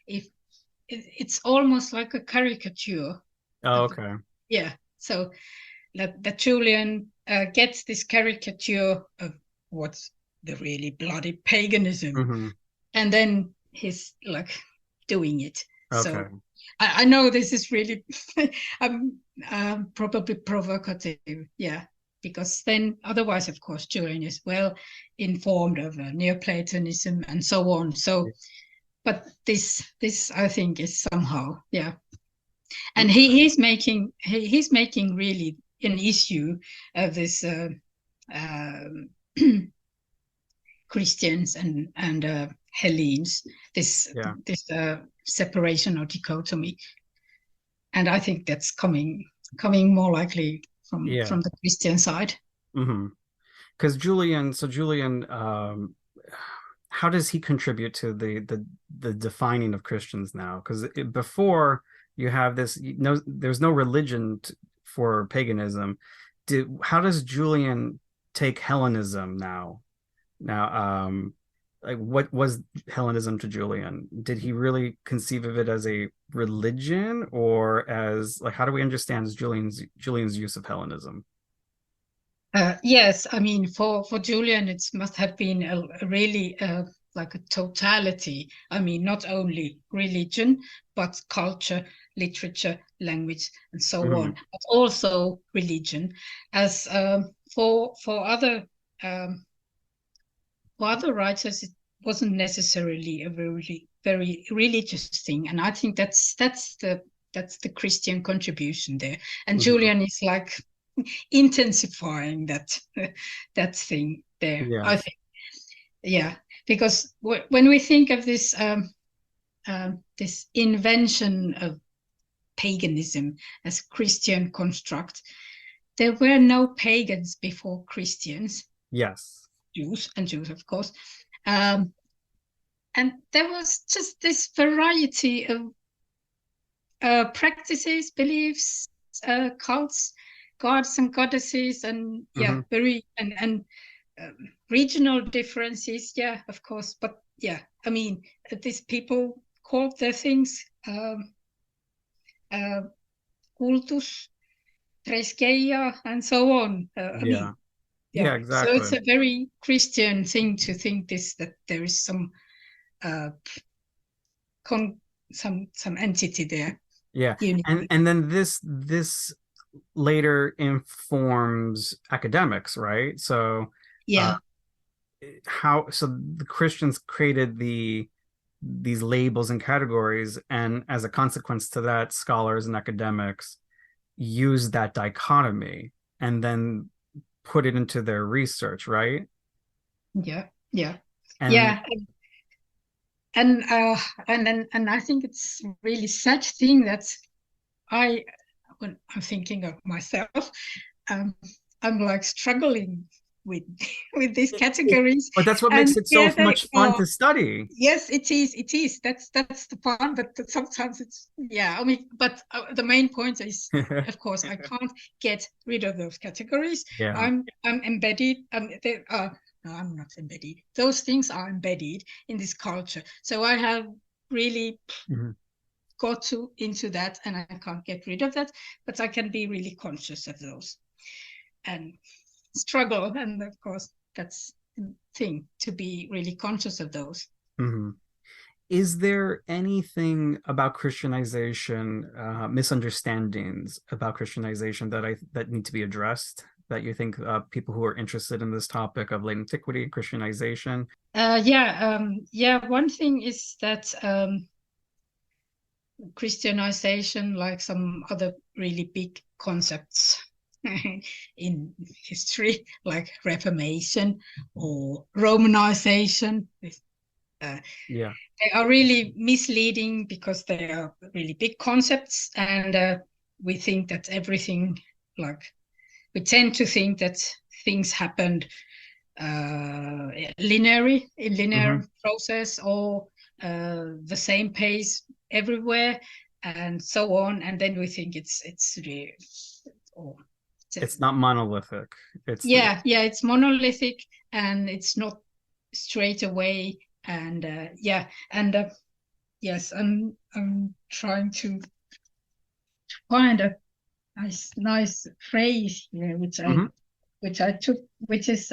if it's almost like a caricature. Oh, Of, okay. yeah, so that Julian gets this caricature of what's the really bloody paganism, Hmm. and then he's like doing it. Okay. So I know this is really probably provocative, yeah, because then otherwise, of course, Julian is well informed of Neoplatonism and so on. So, but this I think is somehow, yeah, and he's making really an issue of this um, Christians and Hellenes, this Yeah. this separation or dichotomy, and I think that's coming more likely Yeah. from the Christian side. Hmm. because Julian, how does he contribute to the defining of Christians now? Because before you have this, no, there's no religion for paganism. How does Julian take Hellenism now? Like what was Hellenism to Julian? Did he really conceive of it as a religion, or as like, how do we understand Julian's use of Hellenism? Yes, I mean, for Julian, it must have been a really like a totality. I mean, not only religion, but culture, literature, language, and so on, Hmm. but also religion. As um, for other writers, it wasn't necessarily a very religious thing, and I think that's the Christian contribution there. And Hmm. Julian is like intensifying that thing there, I Yes. think. Yeah, because when we think of this invention of paganism as Christian construct, there were no pagans before Christians, Yes. Jews, of course. Um, and there was just this variety of practices, beliefs, cults, gods and goddesses, and yeah, Hmm. very and regional differences. Yeah, of course, but yeah, I mean, these people called their things uh, cultus, treskeia, and so on. I Yeah. mean, Yeah, yeah, so it's exactly. a very Christian thing to think that there is some uh, con some entity there, Yeah. And unity. then this later informs academics, right? So uh Yeah, so the Christians created these labels and categories, and as a consequence to that, scholars and academics use that dichotomy and then put it into their research, right? yeah, yeah, And yeah. And I think it's really such thing that I when I'm thinking of myself, um, I'm like struggling with with these categories, but that's what makes and it so yeah, they much fun are. to study. Yes, it is. It is. That's the fun, but sometimes it's yeah. I mean, but the main point is, of course, I can't get rid of those categories. Yeah. I'm embedded. They no, I'm not embedded. Those things are embedded in this culture. So I have really Mhm. got to into that, and I can't get rid of that. But I can be really conscious of those and struggle. And of course, that's the thing to be really conscious of those. Mhm. Is there anything about Christianization, misunderstandings about Christianization that need to be addressed, that you think people who are interested in this topic of late antiquity, Christianization? Yeah. One thing is that Christianization, like some other really big concepts in history, like Reformation or Romanization, uh, Yeah. they are really misleading because they are really big concepts, and we think that everything, like, we tend to think that things happened linear Hmm. process, or the same pace everywhere, and so on. And then we think it's really, oh, It's not monolithic. It's yeah, it's monolithic, and it's not straight away. And yeah, and yes, I'm trying to find a nice phrase here, Mhm. which I took, which is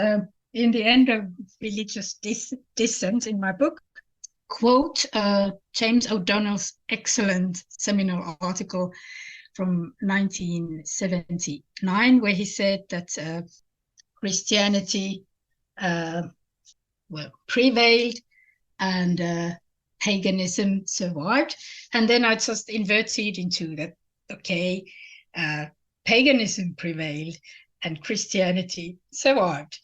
in the end of religious dissent in my book. Quote James O'Donnell's excellent seminal article from 1979, where he said that Christianity uh, prevailed, and paganism survived. And then I just inverted into that, okay, uh, paganism prevailed and Christianity survived.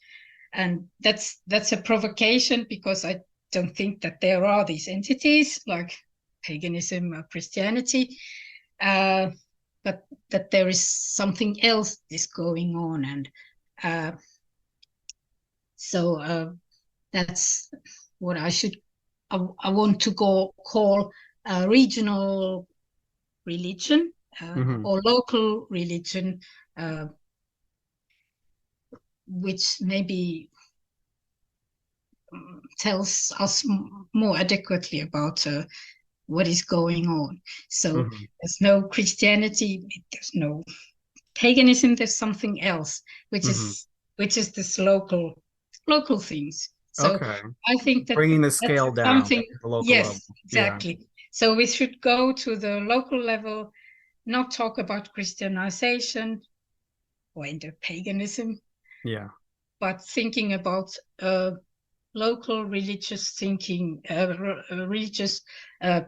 And that's a provocation, because I don't think that there are these entities like paganism or Christianity, uh, but that there is something else is going on. And uh, So that's what I want to call a regional religion or local religion, which maybe tells us more adequately about what is going on. So there's no Christianity, there's no paganism, there's something else, which is this local things. So Okay. I think that Bringing the that's scale down something. to the local level. Yes, exactly. So we should go to the local level, not talk about Christianization or Indo-paganism, but thinking about local religious thinking, religious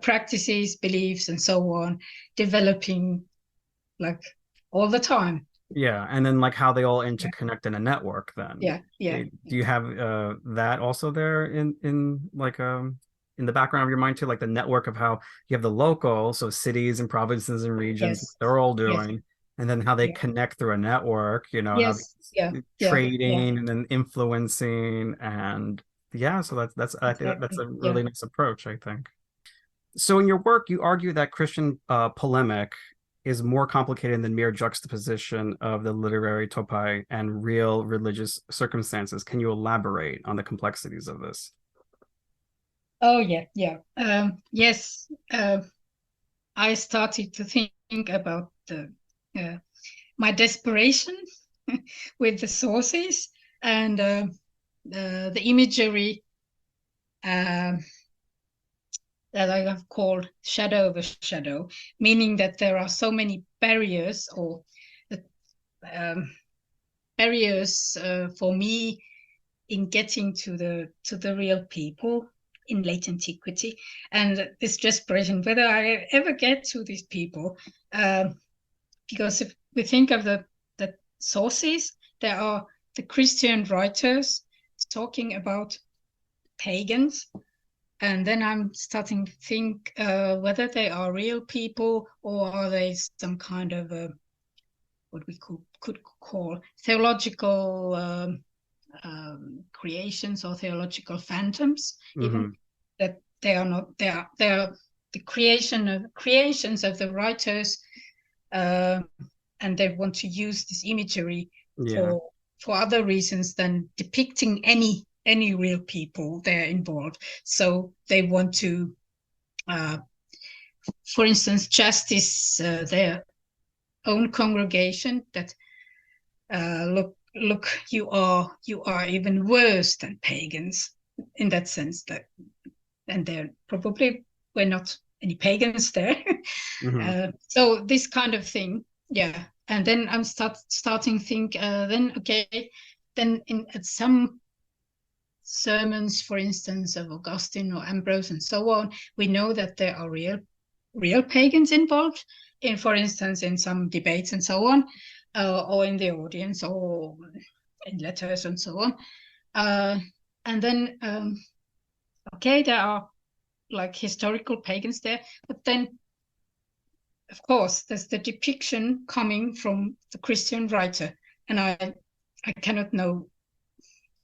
practices, beliefs, and so on, developing like all the time. Yeah, and then like how they all interconnect in a network then. Yeah. Do you have that also there in like in the background of your mind too, like the network of how you have the local, so cities and provinces and regions, what they're all doing, and then how they connect through a network, how trading and then influencing, and so that's I think that's a really nice approach, I think. So in your work, you argue that Christian polemic is more complicated than mere juxtaposition of the literary topi and real religious circumstances. Can you elaborate on the complexities of this? Oh, yeah. Yes, I started to think about my desperation with the sources and the imagery that I have called shadow over shadow, meaning that there are so many barriers or barriers for me in getting to the real people in late antiquity, and this desperation whether I ever get to these people, because if we think of the sources, there are the Christian writers talking about pagans, and then I'm starting to think whether they are real people or are they some kind of what we could call theological creations or theological phantoms, even that they are not. They are the creations of the writers, and they want to use this imagery for other reasons than depicting any real people they're involved. So they want to, for instance, justice their own congregation, that look, you are even worse than pagans in that sense, that, and there probably were not any pagans there. So this kind of thing, and then I'm starting to think then at some sermons, for instance, of Augustine or Ambrose and so on, we know that there are real pagans involved in, for instance, in some debates and so on, or in the audience or in letters and so on. And then, there are like historical pagans there, but then, of course, there's the depiction coming from the Christian writer, and I cannot know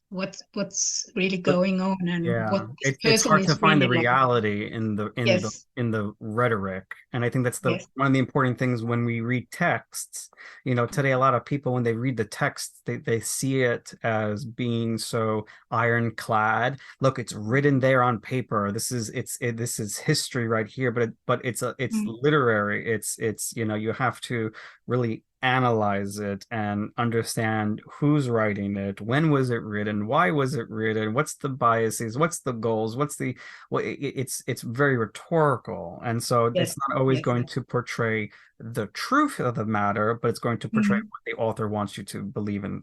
what's really going on and what this it's person hard to is find the really like. reality in the rhetoric, and I think that's one of the important things when we read texts. Today a lot of people, when they read the text, they see it as being so ironclad. Look, it's written there on paper. This is history right here, but it's literary. It's you have to really analyze it and understand who's writing it, when was it written, why was it written, what's the biases, what's the goals, it's very rhetorical, and so it's not always going to portray the truth of the matter, but it's going to portray what the author wants you to believe in.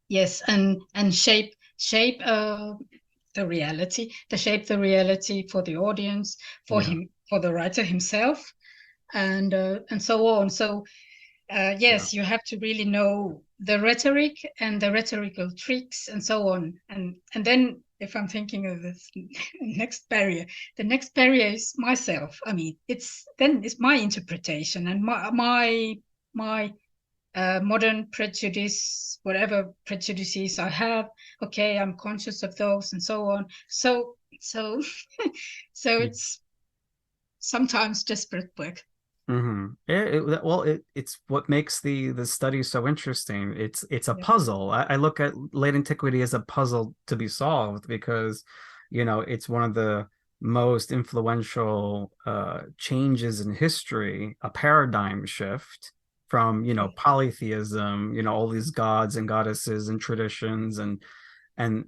Yes, and shape the reality, for the audience, for him, for the writer himself, and so on. So you have to really know the rhetoric and the rhetorical tricks and so on. And then if I'm thinking of the next barrier is myself. I mean, it's my interpretation and my modern prejudice, whatever prejudices I have, okay, I'm conscious of those and so on. So it's sometimes desperate work. Mm-hmm. It's what makes the study so interesting. It's a Yeah. puzzle. I look at late antiquity as a puzzle to be solved because, it's one of the most influential changes in history, a paradigm shift from, polytheism, all these gods and goddesses and traditions and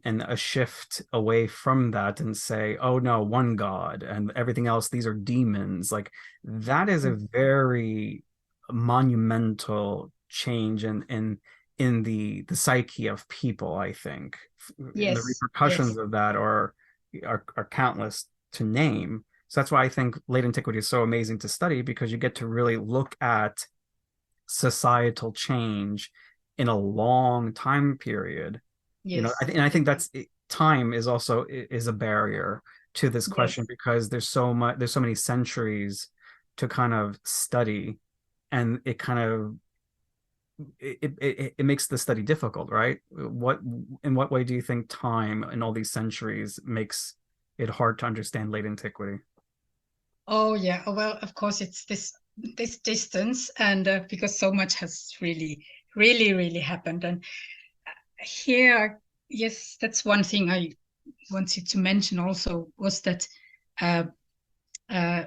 a shift away from that and say, oh no, one God and everything else, these are demons. Like that is a very monumental change in the psyche of people, I think. And the Yes, repercussions yes, of that are countless to name. So that's why I think late antiquity is so amazing to study, because you get to really look at societal change in a long time period. yes, I think that's time is also is a barrier to this question, yes. because there's so many centuries to kind of study, and it kind of it makes the study difficult, right? In what way do you think time in all these centuries makes it hard to understand late antiquity? Oh yeah. Oh, well, of course, it's this distance, and because so much has really happened. And here, yes, that's one thing I wanted to mention also, was that uh, uh,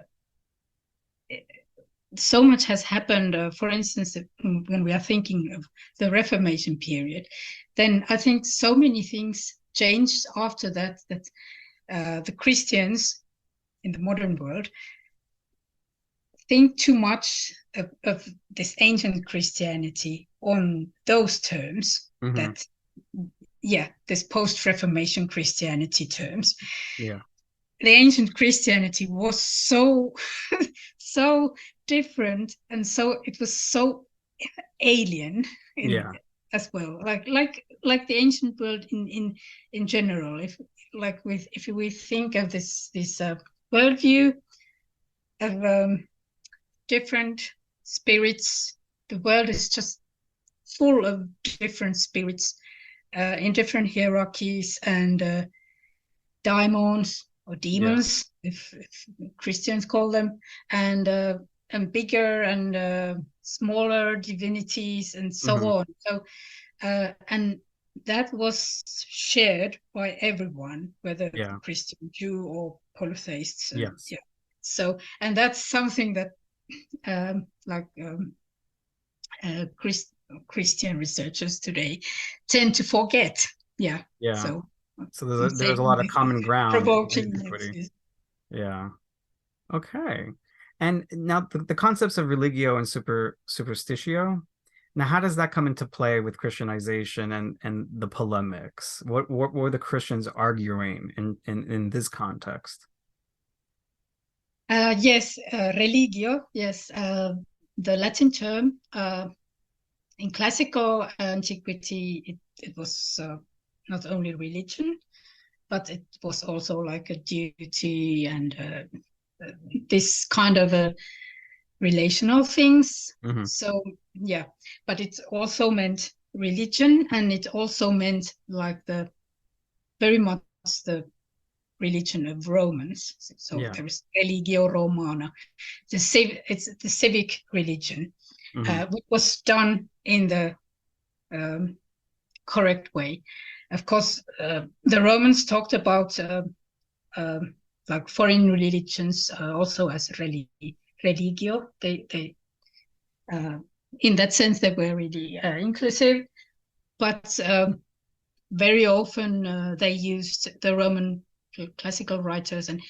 so much has happened. For instance, when we are thinking of the Reformation period, then I think so many things changed after that, that the Christians in the modern world think too much of this ancient Christianity on those terms, Hmm. that, yeah, this post-Reformation Christianity terms. Yeah. The ancient Christianity was so so different, and so it was so alien in Yeah. as well, like the ancient world in general. If we think of this worldview of different spirits, the world is just full of different spirits in different hierarchies, and daimons or Yeah. demons, if Christians call them, and bigger and smaller divinities and so Hmm. on. So and that was shared by everyone, whether Yeah. Christian, Jew, or polytheists, and Yes. yeah. So, and that's something that like Christian researchers today tend to forget. Yeah. Yeah. So So I'm there's a saying lot of this common ground in provoking. Yes, antiquity. yes. Yeah. Okay. And now the concepts of religio and superstitio. Now, how does that come into play with Christianization and the polemics? What were the Christians arguing in this context? Yes, religio. Yes, the Latin term. In classical antiquity, it was not only religion, but it was also like a duty, and this kind of a relational things. Hmm. So yeah, but it also meant religion, and it also meant like the very much the religion of Romans. So Yeah. there is religio romana, it's the civic religion, Hmm. which was done in the um, correct way. Of course, the Romans talked about like foreign religions also as religio. They uh, in that sense they were really inclusive, but very often they used the Roman classical writers and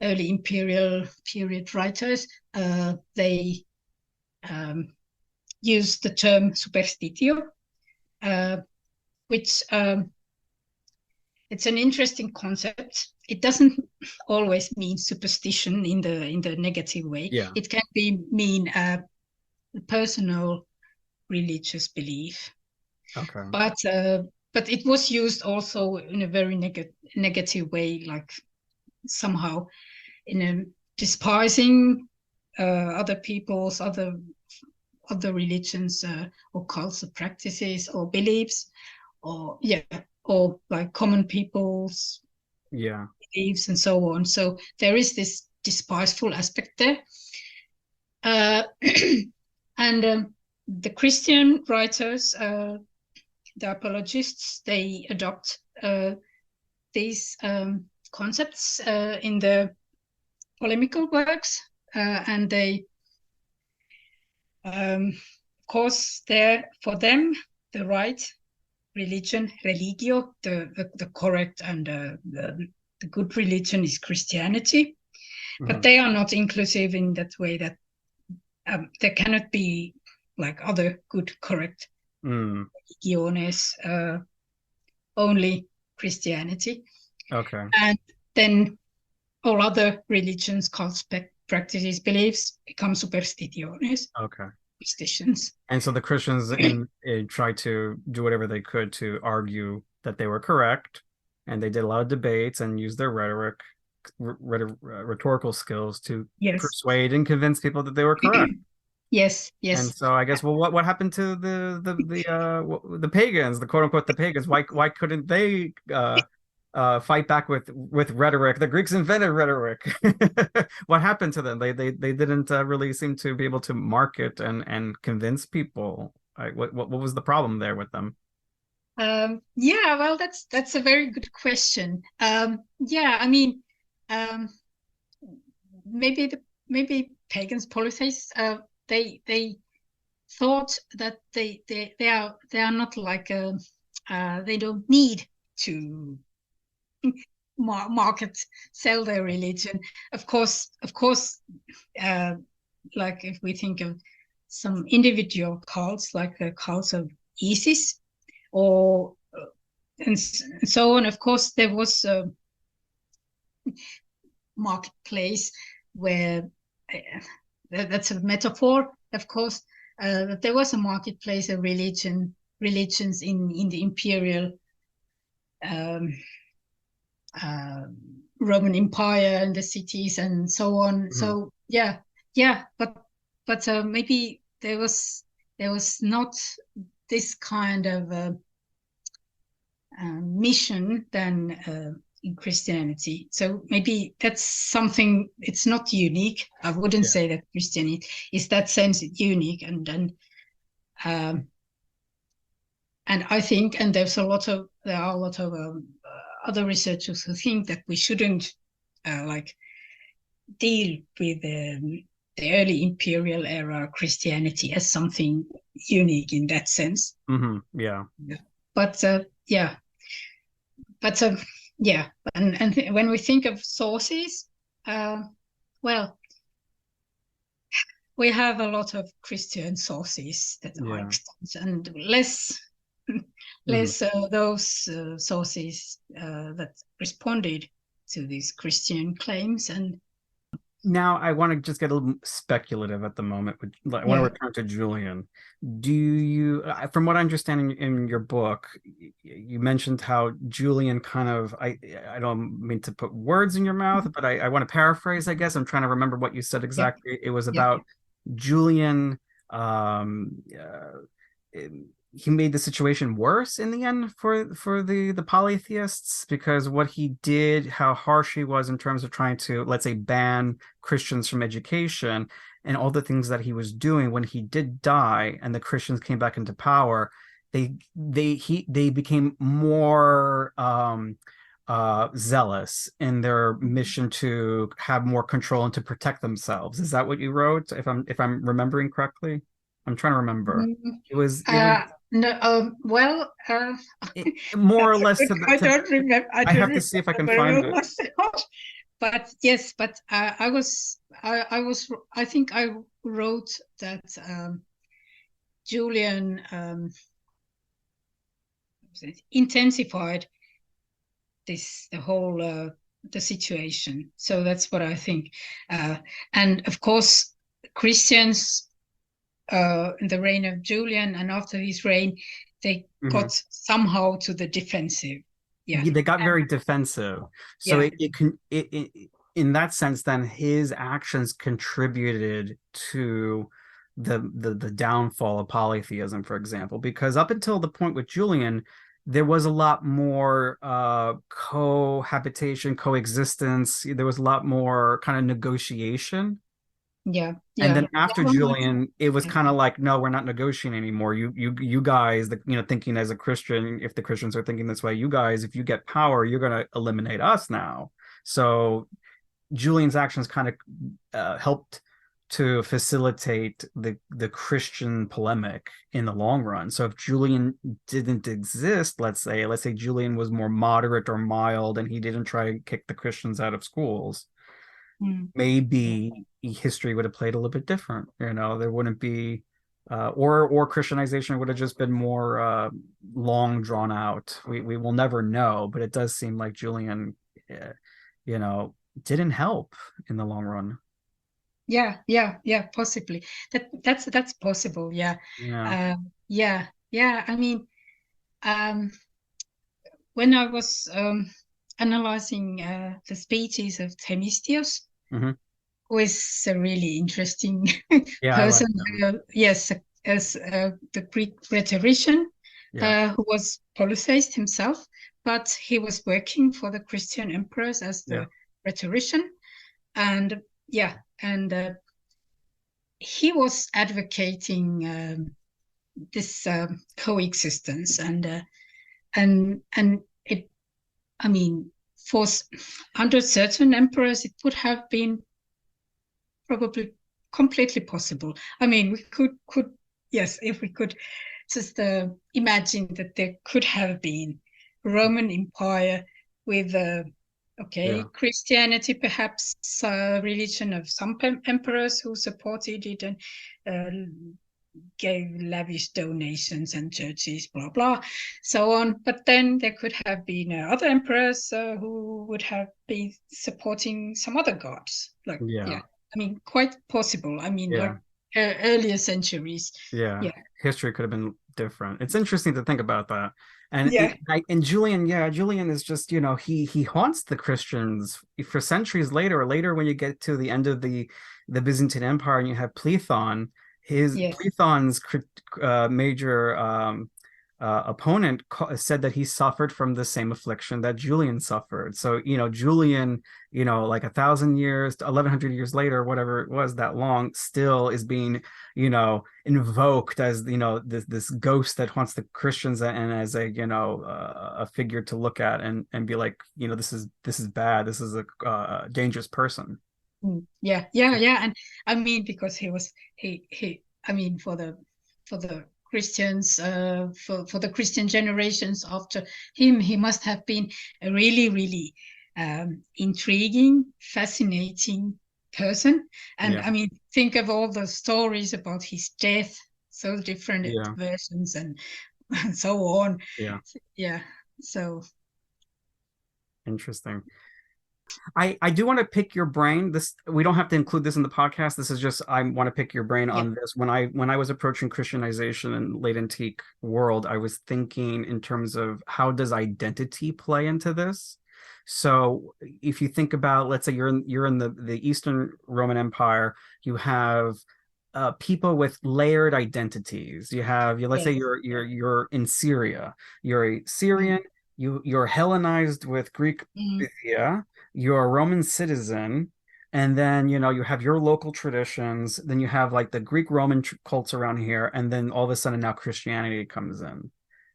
early imperial period writers. They um, used the term superstitio, uh, which it's an interesting concept. It doesn't always mean superstition in the negative way. Yeah. It can mean personal religious belief, Okay. but it was used also in a very negative way, like somehow in a despising other people's other other religions or cults or practices or beliefs, or or like common people's beliefs and so on. So there is this despiseful aspect there. And the Christian writers, the apologists, they adopt these concepts in the polemical works, and they, of course, for them, the right religion, religio, the correct and the good religion is Christianity. But they are not inclusive in that way, that there cannot be like other good, correct religiones, only Christianity. Okay. And then all other religions, cults, practices, beliefs become superstitiones. Okay. Superstitions. And so the Christians tried to do whatever they could to argue that they were correct, and they did a lot of debates and used their rhetorical skills to persuade and convince people that they were correct. Yes. And so I guess, well, what happened to the pagans, the quote unquote the pagans? Why couldn't they fight back with rhetoric? The Greeks invented rhetoric. What happened to them? They didn't really seem to be able to market and convince people. What was the problem there with them? Yeah, well, that's a very good question. Yeah, I mean, maybe pagans, polytheists, they thought that they are not like they don't need to sell their religion. Of course, like if we think of some individual cults, like the cults of Isis, or and so on. Of course, there was a marketplace where that's a metaphor. Of course, there was a marketplace of religions in the imperial Roman Empire and the cities and so on. So yeah, but maybe there was not this kind of mission than in Christianity. So maybe that's something. It's not unique. I wouldn't say that Christianity is that sense unique. And then, and I think, and there are a lot of other researchers who think that we shouldn't like deal with the early imperial era Christianity as something unique in that sense. Yeah. But yeah. But yeah, and when we think of sources, well, we have a lot of Christian sources that are extant, and less those sources that responded to these Christian claims. And now I want to just get a little speculative at the moment. I want to return to Julian. Do you, from what I understand in your book, you mentioned how Julian kind of, I don't mean to put words in your mouth, but I want to paraphrase, I guess. I'm trying to remember what you said exactly. It was about Julian, he made the situation worse in the end for the polytheists, because what he did, how harsh he was in terms of trying to, let's say, ban Christians from education, and all the things that he was doing. When he did die and the Christians came back into power, they became more zealous in their mission to have more control and to protect themselves. Is that what you wrote? If I'm remembering correctly, I'm trying to remember. It was no, well, more or less. I don't remember. I have to see if I can find it. But yes, but I think I wrote that Julian intensified the whole the situation. So that's what I think. And of course, Christians in the reign of Julian and after his reign, they got somehow to the defensive. They got very defensive. So it in that sense, then his actions contributed to the downfall of polytheism, for example, because up until the point with Julian, there was a lot more cohabitation, coexistence. There was a lot more kind of negotiation. Yeah, And yeah. then after Julian, it was kind of like, no, we're not negotiating anymore. You guys, thinking as a Christian, if the Christians are thinking this way, you guys, if you get power, you're going to eliminate us now. So Julian's actions kind of helped to facilitate the Christian polemic in the long run. So if Julian didn't exist, let's say Julian was more moderate or mild, and he didn't try to kick the Christians out of schools, maybe history would have played a little bit different. There wouldn't be, or Christianization would have just been more long drawn out. We will never know, but it does seem like Julian, didn't help in the long run. Yeah, possibly. That's possible. Yeah. Yeah. Yeah. I mean, when I was analyzing the speeches of Themistius, Mm-hmm. who is a really interesting Yeah, I like person. them. Yes, as the Greek rhetorician, Yeah. who was polytheist himself, but he was working for the Christian emperors as Yeah. the rhetorician, and he was advocating this coexistence, and it. I mean, under certain emperors, it would have been probably completely possible. I mean, we could yes, if we could just imagine that there could have been Roman Empire with Yeah. Christianity, perhaps religion of some emperors who supported it and gave lavish donations and churches, blah blah, so on. But then there could have been other emperors who would have been supporting some other gods, like Yeah. I mean, quite possible. I mean, Yeah. earlier centuries. Yeah. Yeah, History could have been different. It's interesting to think about that. And yeah, and Julian, yeah, Julian is just, he haunts the Christians for centuries later when you get to the end of the Byzantine Empire and you have Plethon. His yes, Plethon's major opponent said that he suffered from the same affliction that Julian suffered. So, Julian, like 1,000 years, 1,100 years later, whatever it was that long, still is being, invoked as, this ghost that haunts the Christians, and as a figure to look at and be like, this is bad. This is a dangerous person. yeah. And I mean, because he I mean, for the Christians, for the Christian generations after him, he must have been a really intriguing, fascinating person. And Yeah. I mean, think of all the stories about his death, so different Yeah. versions and so on. Yeah. Yeah. So Interesting. I do want to pick your brain. This, we don't have to include this in the podcast. This is just, I want to pick your brain yeah, on this. When I was approaching Christianization and late antique world, I was thinking in terms of how does identity play into this? So if you think about, let's say you're in the Eastern Roman Empire, you have people with layered identities. Let's say yes, you're in Syria. You're a mm, Syrian. You're Hellenized with Greek mm, Scythia. You're a Roman citizen, and then you have your local traditions. Then you have like the Greek Roman cults around here, and then all of a sudden now Christianity comes in.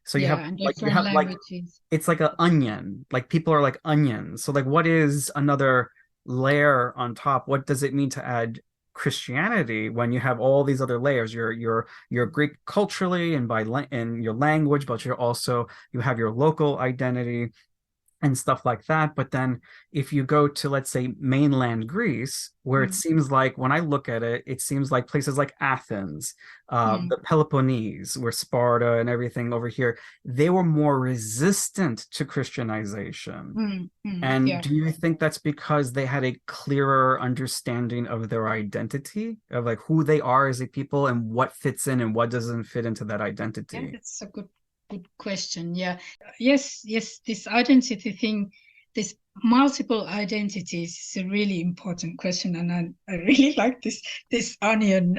So you have yeah, and like you different have like languages. it's like an onion. Like people are like onions. So like, what is another layer on top? What does it mean to add Christianity when you have all these other layers? You're Greek culturally and and your language, but you have your local identity and stuff like that. But then if you go to, let's say, mainland Greece, where it Mm, seems like, when I look at it, it seems like places like Athens, mm, the Peloponnese, where Sparta and everything over here, they were more resistant to Christianization. And yeah. do you think that's because they had a clearer understanding of their identity, of like who they are as a people and what fits in and what doesn't fit into that Yeah, identity? that's a good question. Yeah. Yes, this identity thing this multiple identities is a really important question, and I really like this onion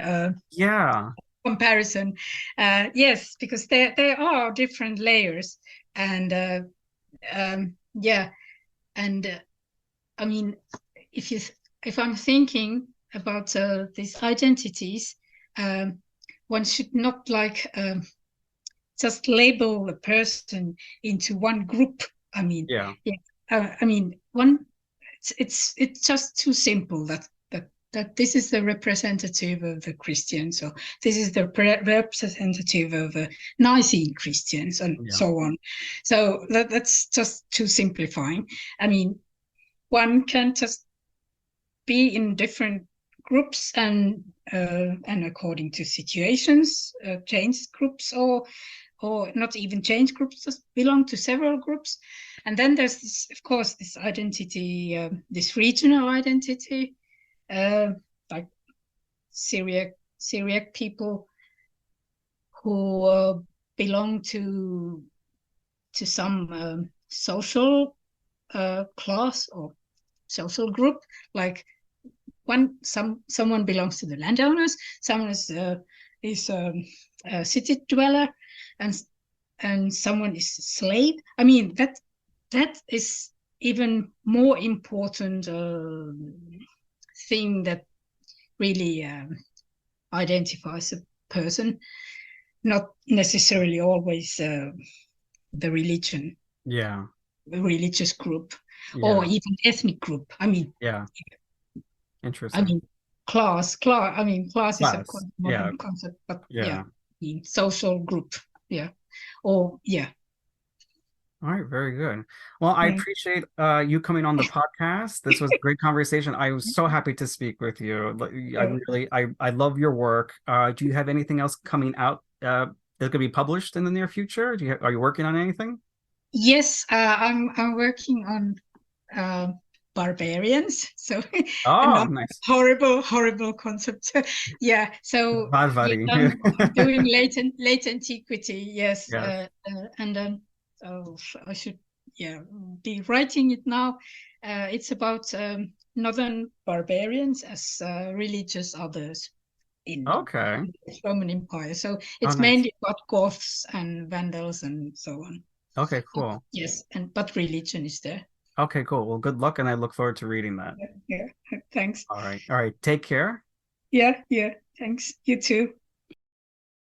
Yeah. comparison. Yes, because there are different layers, and yeah, and I mean, if I'm thinking about these identities, one should not like just label a person into one group. I mean, Yeah. yeah, I mean, one it's just too simple that this is the representative of the Christians, or this is the representative of the Nicene Christians, and Yeah. so on. So that's just too simplifying. I mean, one can just be in different groups and according to situations, change groups, or not even change groups, just belong to several groups. And then there's this, of course, this identity, this regional identity, like Syriac people who belong to some social class or social group, like someone belongs to the landowners, someone is a city dweller, and someone is a slave. I mean, that is even more important thing that really identifies a person, not necessarily always the religion, Yeah. the religious group, or Yeah. even ethnic group. Yeah. I Interesting. mean, class. I mean, class is a Class. quite Yeah. modern concept, but yeah, Yeah. I mean, social group. Yeah, or yeah. All right, very good. Well, I Mm. appreciate you coming on the podcast. This was a great conversation. I was so happy to speak with you. I So, really, I love your work. Do you have anything else coming out that could be published in the near future? Are you working on anything? yes, I'm working on uh, barbarians. So Oh, another nice. horrible concept. Yeah. So Bad yes, buddy. I'm doing late antiquity. Yes, Yes. and then I should be writing it now. It's about northern barbarians as religious others in Okay. the Roman Empire. So Oh, it's nice. mainly about Goths and Vandals and so on. Okay, cool. Yes, but religion is there. Okay, cool. Well, good luck, and I look forward to reading that. Yeah, thanks. All right. All right. Take care. Yeah, thanks. You too.